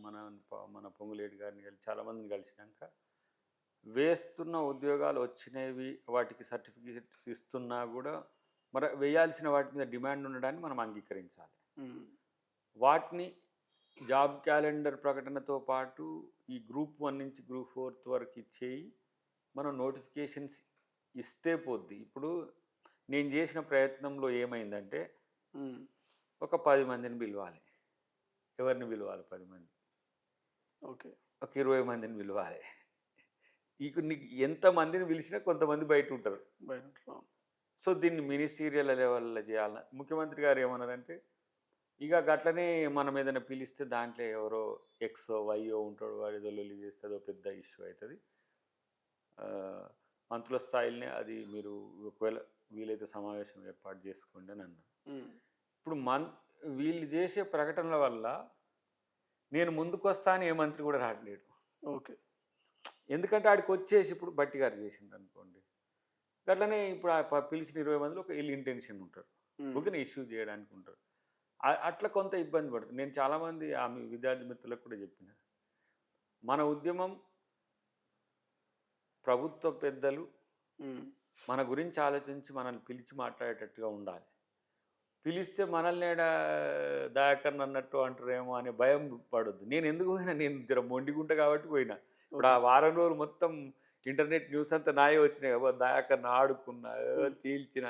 మన పొంగులేటి గారిని కలిసి చాలామందిని కలిసినాక వేస్తున్న ఉద్యోగాలు వచ్చినవి, వాటికి సర్టిఫికేట్స్ ఇస్తున్నా కూడా మరి వేయాల్సిన వాటి మీద డిమాండ్ ఉండడాన్ని మనం అంగీకరించాలి. ఉమ్, వాటిని జాబ్ క్యాలెండర్ ప్రకటనతో పాటు ఈ గ్రూప్ 1 నుంచి గ్రూప్ 4 వరకు ఇచ్చేయి మనం నోటిఫికేషన్స్ ఇస్తే పోద్ది. ఇప్పుడు నేను చేసిన ప్రయత్నంలో ఏమైందంటే ఉమ్, ఒక 10 మందిని పిలవాలి. ఎవరిని పిలవాలి? 10 మంది. ఓకే. ఒక 20 మందిని పిలవాలి. నీకు ఎంతమందిని పిలిచినా కొంతమంది బయట ఉంటారు. బయట ఉంటారు. సో దీన్ని మినిస్టీరియల్ లెవెల్లో చేయాలి. ముఖ్యమంత్రి గారు ఏమన్నారంటే ఇక గట్లనే మనం ఏదైనా పిలిస్తే దాంట్లో ఎవరో ఎక్సో వైయో ఉంటాడు, వాడు ఏదో లొల్లి చేస్తే అదో పెద్ద ఇష్యూ అవుతుంది. మంత్రుల స్థాయిలోనే అది మీరు ఒకవేళ వీలైతే సమావేశం ఏర్పాటు చేసుకోండి అని అన్నారు. ఇప్పుడు వీళ్ళు చేసే ప్రకటనల వల్ల నేను ముందుకు వస్తా అని ఏ మంత్రి కూడా రావట్లేడు. ఓకే. ఎందుకంటే ఆడికి వచ్చేసి ఇప్పుడు బట్టి గారు చేసింది అనుకోండి, అట్లనే ఇప్పుడు పిలిచిన 20 మందిలో ఒక ఇల్ ఇంటెన్షన్ ఉంటారు, ఊరికే ఇష్యూ చేయడానికి ఉంటారు. అట్లా కొంత ఇబ్బంది పడుతుంది. నేను చాలామంది ఆమె విద్యార్థి మిత్రులకు కూడా చెప్పిన, మన ఉద్యమం ప్రభుత్వ పెద్దలు మన గురించి ఆలోచించి మనల్ని పిలిచి మాట్లాడేటట్టుగా ఉండాలి. పిలిస్తే మనల్ని దయాకరణ అన్నట్టు అంటారేమో అనే భయం పడొద్దు. నేను ఎందుకు పోయినా, నేను జర మొండిగుంట కాబట్టి పోయినా. ఇప్పుడు ఆ వారం రోజులు మొత్తం ఇంటర్నెట్ న్యూస్ అంతా నాయే వచ్చినాయి కదా, దయాకరణ ఆడుకున్నా, చీల్చిన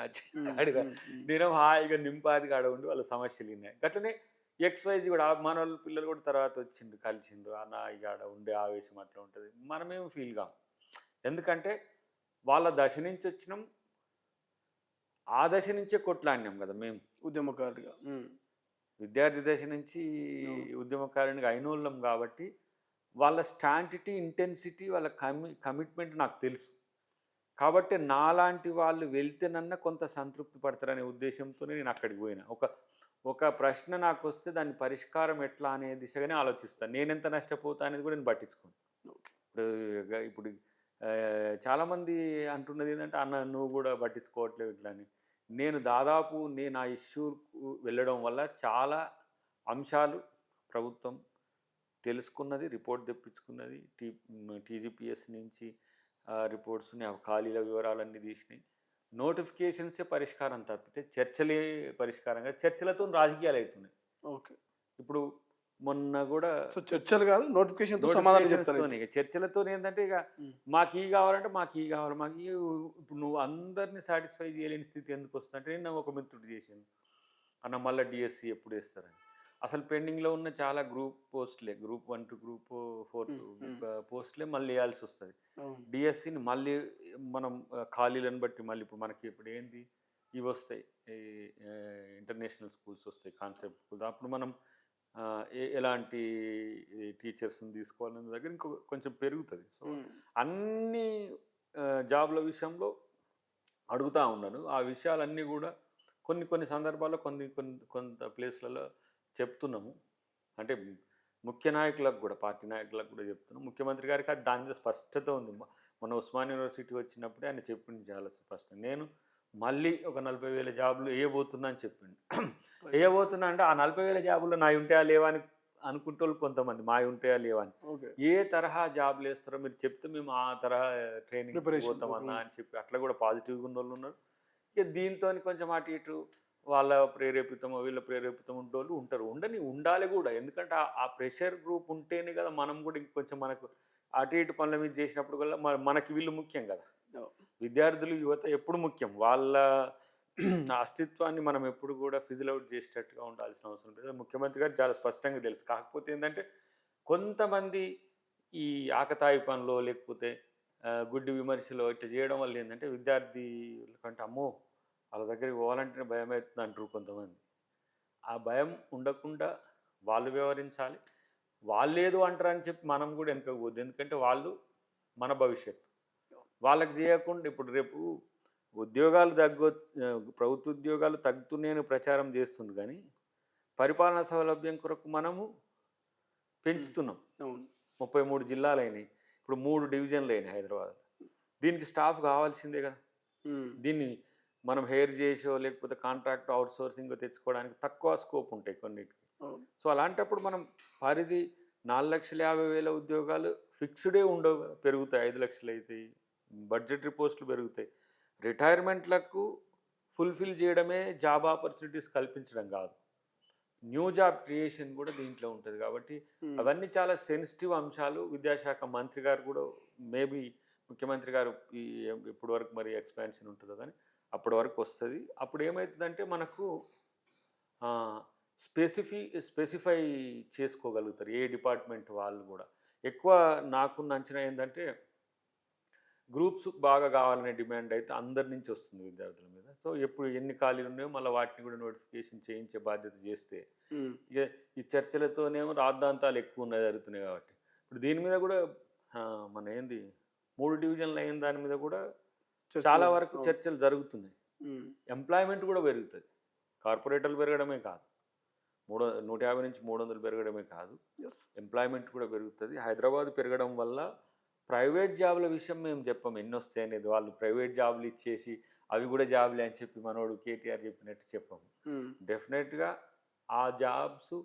ఆడినా, నేను హాయిగా నింపాదిగా ఆడ ఉండి వాళ్ళ సమస్యలు ఉన్నాయి. అట్లనే XYZ కూడా మన వాళ్ళ పిల్లలు కూడా తర్వాత కలిసిండ్రు అన్న, ఇక ఆడ ఉండే ఆవేశం అట్లా ఉంటుంది. మనమేం ఫీల్ కాం. ఎందుకంటే వాళ్ళ దశ నుంచి వచ్చినాం, ఆ దశ నుంచే కొట్లాడినాం కదా మేము ఉద్యమకారుడిగా. విద్యార్థి దశ నుంచి ఉద్యమకారునిగా అయినోళ్ళం కాబట్టి వాళ్ళ స్టాంటిటీ, ఇంటెన్సిటీ, వాళ్ళ కమిట్మెంట్ నాకు తెలుసు. కాబట్టి నాలాంటి వాళ్ళు వెళ్తేనన్నా కొంత సంతృప్తి పడతారనే ఉద్దేశంతోనే నేను అక్కడికి పోయినా. ఒక ప్రశ్న నాకు వస్తే దాని పరిష్కారం ఎట్లా అనే దిశగానే ఆలోచిస్తాను. నేను ఎంత నష్టపోతా అనేది కూడా నేను పట్టించుకోను. ఇప్పుడు చాలామంది అంటున్నది ఏంటంటే, అన్న నువ్వు కూడా పట్టించుకోవట్లేదు ఇట్లా అని. నేను ఆ ఇష్యూకు వెళ్ళడం వల్ల చాలా అంశాలు ప్రభుత్వం తెలుసుకున్నది, రిపోర్ట్ తెప్పించుకున్నది. TGPS నుంచి రిపోర్ట్స్ని, ఖాళీల వివరాలన్నీ తీసినాయి. నోటిఫికేషన్సే పరిష్కారం తప్పితే చర్చలే పరిష్కారంగా, చర్చలతో రాజకీయాలు అవుతున్నాయి. ఓకే. ఇప్పుడు మొన్న కూడా చర్చలు కాదు, నోటిఫికేషన్తో సమాధానం చెప్తారు. చర్చలతో ఏంటంటే ఇక మాకు ఈ కావాలంటే మాకు ఈ కావాలి, మాకు ఇప్పుడు నువ్వు అందరినీ సాటిస్ఫై చేయలేని స్థితి ఎందుకు వస్తుందంటే, నేను ఒక మిత్రుడు చేసాను అన్న, మళ్ళీ DSC ఎప్పుడు వేస్తారని. అసలు పెండింగ్లో ఉన్న చాలా గ్రూప్ పోస్టులే, గ్రూప్ 1 to గ్రూప్ 4 పోస్టులే మళ్ళీ వేయాల్సి వస్తుంది. DSCని మళ్ళీ మనం ఖాళీలను బట్టి మళ్ళీ ఇప్పుడు ఏంది ఇవి వస్తాయి, ఇంటర్నేషనల్ స్కూల్స్ వస్తాయి, కాన్సెప్ట్ స్కూల్స్. అప్పుడు మనం ఎలాంటి టీచర్స్ని తీసుకోవాలనే దగ్గర కొంచెం పెరుగుతుంది. సో అన్ని జాబ్ల విషయంలో అడుగుతూ ఉన్నాను. ఆ విషయాలన్నీ కూడా కొన్ని సందర్భాల్లో కొంత ప్లేస్లలో చెప్తున్నాము. అంటే ముఖ్య నాయకులకు కూడా, పార్టీ నాయకులకు కూడా చెప్తున్నాం. ముఖ్యమంత్రి గారికి అది దాని మీద స్పష్టత ఉంది. మన ఉస్మాన్ యూనివర్సిటీ వచ్చినప్పుడే ఆయన చెప్పింది చాలా స్పష్టం. నేను మళ్ళీ ఒక 40,000 జాబులు వేయబోతున్నా అని చెప్పిండు. వేయబోతున్నా అంటే ఆ 40,000 జాబుల్లో నాయి ఉంటాయా లేవా అని అనుకుంటోళ్ళు కొంతమంది, మావి ఉంటాయా లేవా అని. ఏ తరహా జాబులు వేస్తారో మీరు చెప్తే మేము ఆ తరహా ట్రైనింగ్ పోతామన్నా అని చెప్పి అట్లా కూడా పాజిటివ్గా ఉన్న వాళ్ళు ఉన్నారు. ఇక దీంతో కొంచెం అటు ఇటు వాళ్ళ ప్రేరేపితమో వీళ్ళ ప్రేరేపితం ఉండేవాళ్ళు ఉంటారు. ఉండాలి కూడా. ఎందుకంటే ఆ ప్రెషర్ గ్రూప్ ఉంటేనే కదా మనం కూడా ఇంకొంచెం మనకు అటు ఇటు పనుల మీద చేసినప్పుడు కూడా మనకి వీళ్ళు ముఖ్యం కదా. విద్యార్థులు, యువత ఎప్పుడు ముఖ్యం. వాళ్ళ అస్తిత్వాన్ని మనం ఎప్పుడు కూడా ఫిజిల్ అవుట్ చేసేటట్టుగా ఉండాల్సిన అవసరం ఉంటుంది. ముఖ్యమంత్రి గారు చాలా స్పష్టంగా తెలుసు. కాకపోతే ఏంటంటే కొంతమంది ఈ ఆకతాయి పనిలో లేకపోతే గుడ్డి విమర్శలో ఇట్లా చేయడం వల్ల ఏంటంటే విద్యార్థి కంటే అమ్మో వాళ్ళ దగ్గరికి పోవాలంటే భయం అవుతుంది అంటారు కొంతమంది. ఆ భయం ఉండకుండా వాళ్ళు వ్యవహరించాలి. వాళ్ళేదో అంటారని చెప్పి మనం కూడా వెనకకు పోద్దు. ఎందుకంటే వాళ్ళు మన భవిష్యత్తు. వాళ్ళకి చేయకుండా ఇప్పుడు రేపు ఉద్యోగాలు ప్రభుత్వ ఉద్యోగాలు తగ్గుతున్నాయని ప్రచారం చేస్తుంది కానీ పరిపాలనా సౌలభ్యం కొరకు మనము పెంచుతున్నాం. అవును. 33 జిల్లాలు అయినాయి. ఇప్పుడు 3 డివిజన్లు అయినాయి హైదరాబాద్. దీనికి స్టాఫ్ కావాల్సిందే కదా. దీన్ని మనం హెయిర్ చేసో లేకపోతే కాంట్రాక్ట్ అవుట్సోర్సింగ్ తెచ్చుకోవడానికి తక్కువ స్కోప్ ఉంటాయి కొన్నిటికి. సో అలాంటప్పుడు మనం పరిధి 4,50,000 ఉద్యోగాలు ఫిక్స్డే ఉండవు, పెరుగుతాయి. 5 లక్షలు అవుతాయి. బడ్జెటరీ పోస్టులు పెరుగుతాయి. రిటైర్మెంట్లకు ఫుల్ఫిల్ చేయడమే జాబ్ ఆపర్చునిటీస్ కల్పించడం కాదు, న్యూ జాబ్ క్రియేషన్ కూడా దీంట్లో ఉంటుంది. కాబట్టి అవన్నీ చాలా సెన్సిటివ్ అంశాలు. విద్యాశాఖ మంత్రి గారు కూడా మేబీ ముఖ్యమంత్రి గారు ఇప్పటి వరకు మరి ఎక్స్పాన్షన్ ఉంటుందో కానీ అప్పటి వరకు వస్తుంది. అప్పుడు ఏమవుతుందంటే మనకు స్పెసిఫై చేసుకోగలుగుతారు ఏ డిపార్ట్మెంట్ వాళ్ళు కూడా. ఎక్కువ నాకున్న అంచనా ఏంటంటే గ్రూప్స్ బాగా కావాలనే డిమాండ్ అయితే అందరి నుంచి వస్తుంది విద్యార్థుల మీద. సో ఎప్పుడు ఎన్ని ఖాళీలు ఉన్నాయో మళ్ళీ వాటిని కూడా నోటిఫికేషన్ చేయించే బాధ్యత చేస్తే ఇక ఈ చర్చలతోనేమో రాద్ధాంతాలు ఎక్కువ జరుగుతున్నాయి. కాబట్టి ఇప్పుడు దీని మీద కూడా మన 3 డివిజన్లు అయిన దాని మీద కూడా చాలా వరకు చర్చలు జరుగుతున్నాయి. ఎంప్లాయ్మెంట్ కూడా పెరుగుతుంది. కార్పొరేటర్లు పెరగడమే కాదు, 150 నుంచి 300 పెరగడమే కాదు, ఎంప్లాయ్మెంట్ కూడా పెరుగుతుంది. హైదరాబాద్ పెరగడం వల్ల ప్రైవేట్ జాబుల విషయం మేము చెప్పాము ఎన్ని వస్తాయి అనేది. వాళ్ళు ప్రైవేట్ జాబులు ఇచ్చేసి అవి కూడా జాబులే అని చెప్పి మనోడు కేటీఆర్ చెప్పినట్టు చెప్పాము. డెఫినెట్గా ఆ జాబ్స్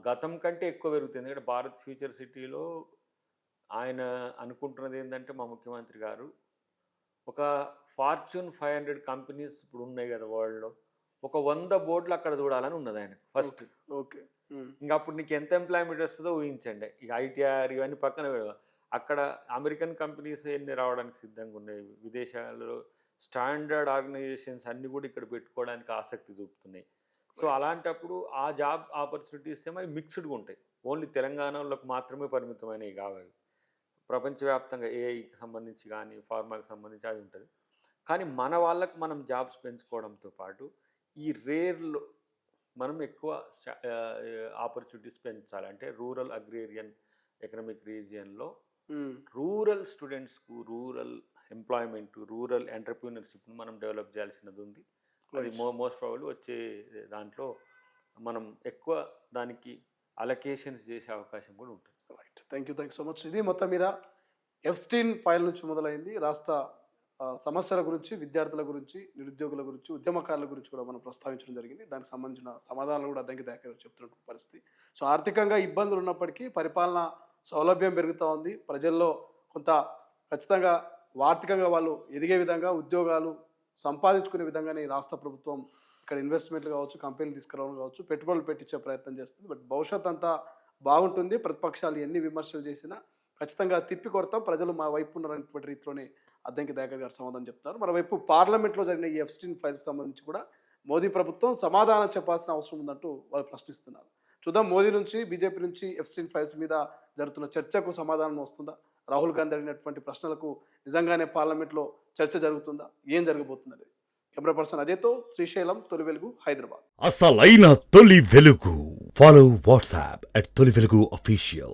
గతం కంటే ఎక్కువ పెరుగుతుంది. ఎందుకంటే భారత్ ఫ్యూచర్ సిటీలో ఆయన అనుకుంటున్నది ఏంటంటే మా ముఖ్యమంత్రి గారు ఒక ఫార్చ్యూన్ 500 కంపెనీస్ ఇప్పుడు ఉన్నాయి కదా వరల్డ్లో, ఒక 100 బోర్డులు అక్కడ చూడాలని ఉన్నది ఆయనకు ఫస్ట్. ఓకే. ఇంకా అప్పుడు నీకు ఎంత ఎంప్లాయ్మెంట్ వస్తుందో ఊహించండి. ఇక ఐటీఆర్ ఇవన్నీ పక్కన అక్కడ అమెరికన్ కంపెనీస్ ఎన్ని రావడానికి సిద్ధంగా ఉన్నాయి. విదేశాలలో స్టాండర్డ్ ఆర్గనైజేషన్స్ అన్నీ కూడా ఇక్కడ పెట్టుకోవడానికి ఆసక్తి చూపుతున్నాయి. సో అలాంటప్పుడు ఆ జాబ్ ఆపర్చునిటీస్ ఏమో మిక్స్డ్గా ఉంటాయి. ఓన్లీ తెలంగాణలోకి మాత్రమే పరిమితమైనవి కావాలి. ప్రపంచవ్యాప్తంగా ఏఐకి సంబంధించి కానీ ఫార్మాకి సంబంధించి అది ఉంటుంది. కానీ మన వాళ్ళకు మనం జాబ్స్ పెంచుకోవడంతో పాటు ఈ రేర్లో మనం ఎక్కువ ఆపర్చునిటీస్ పెంచాలి. అంటే రూరల్ అగ్రేరియన్ ఎకనామిక్ రీజియన్లో రూరల్ స్టూడెంట్స్కు రూరల్ ఎంప్లాయ్మెంట్, రూరల్ ఎంటర్ప్రీనర్షిప్ను మనం డెవలప్ చేయాల్సినది ఉంది. అది మోస్ట్ ప్రాబబ్లీ వచ్చే దాంట్లో మనం ఎక్కువ దానికి అలొకేషన్స్ చేసే అవకాశం కూడా ఉంటుంది. Right, thank you so much. ఇది మొత్తం మీద ఎఫ్స్టీన్ ఫైల్ నుంచి మొదలైంది. రాష్ట్ర సమస్యల గురించి, విద్యార్థుల గురించి, నిరుద్యోగుల గురించి, ఉద్యమకారుల గురించి కూడా మనం ప్రస్తావించడం జరిగింది. దానికి సంబంధించిన సమాధానాలు కూడా అద్దంకి దాకా చెప్తున్నటువంటి పరిస్థితి. సో ఆర్థికంగా ఇబ్బందులు ఉన్నప్పటికీ పరిపాలన సౌలభ్యం పెరుగుతూ ఉంది. ప్రజల్లో కొంత ఖచ్చితంగా ఆర్థికంగా వాళ్ళు ఎదిగే విధంగా, ఉద్యోగాలు సంపాదించుకునే విధంగానే రాష్ట్ర ప్రభుత్వం ఇక్కడ ఇన్వెస్ట్మెంట్లు కావచ్చు, కంపెనీలు తీసుకురావడం కావచ్చు, పెట్టుబడులు పెట్టించే ప్రయత్నం చేస్తుంది. బట్ భవిష్యత్ అంతా బాగుంటుంది. ప్రతిపక్షాలు ఎన్ని విమర్శలు చేసినా ఖచ్చితంగా తిప్పి కొడతాం, ప్రజలు మా వైపు ఉన్నారనేటువంటి రీతిలోనే అద్దంకి దయాకర్ గారు సమాధానం చెప్తున్నారు. మరోవైపు పార్లమెంట్లో జరిగిన ఈ ఎఫ్స్టీన్ ఫైల్కి సంబంధించి కూడా మోదీ ప్రభుత్వం సమాధానం చెప్పాల్సిన అవసరం ఉందంటూ వాళ్ళు ప్రశ్నిస్తున్నారు. చూద్దాం, మోదీ నుంచి, బీజేపీ నుంచి ఎఫ్స్టీన్ ఫైల్స్ మీద జరుగుతున్న చర్చకు సమాధానం వస్తుందా? రాహుల్ గాంధీ అడిగినటువంటి ప్రశ్నలకు నిజంగానే పార్లమెంట్లో చర్చ జరుగుతుందా? ఏం జరగబోతున్నది? కెమెరా పర్సన్ అజయ్తో శ్రీశైలం, తొలి వెలుగు, హైదరాబాద్. అసలైన తొలి వెలుగు. ఫాలో వాట్సాప్ @తొలి వెలుగు official.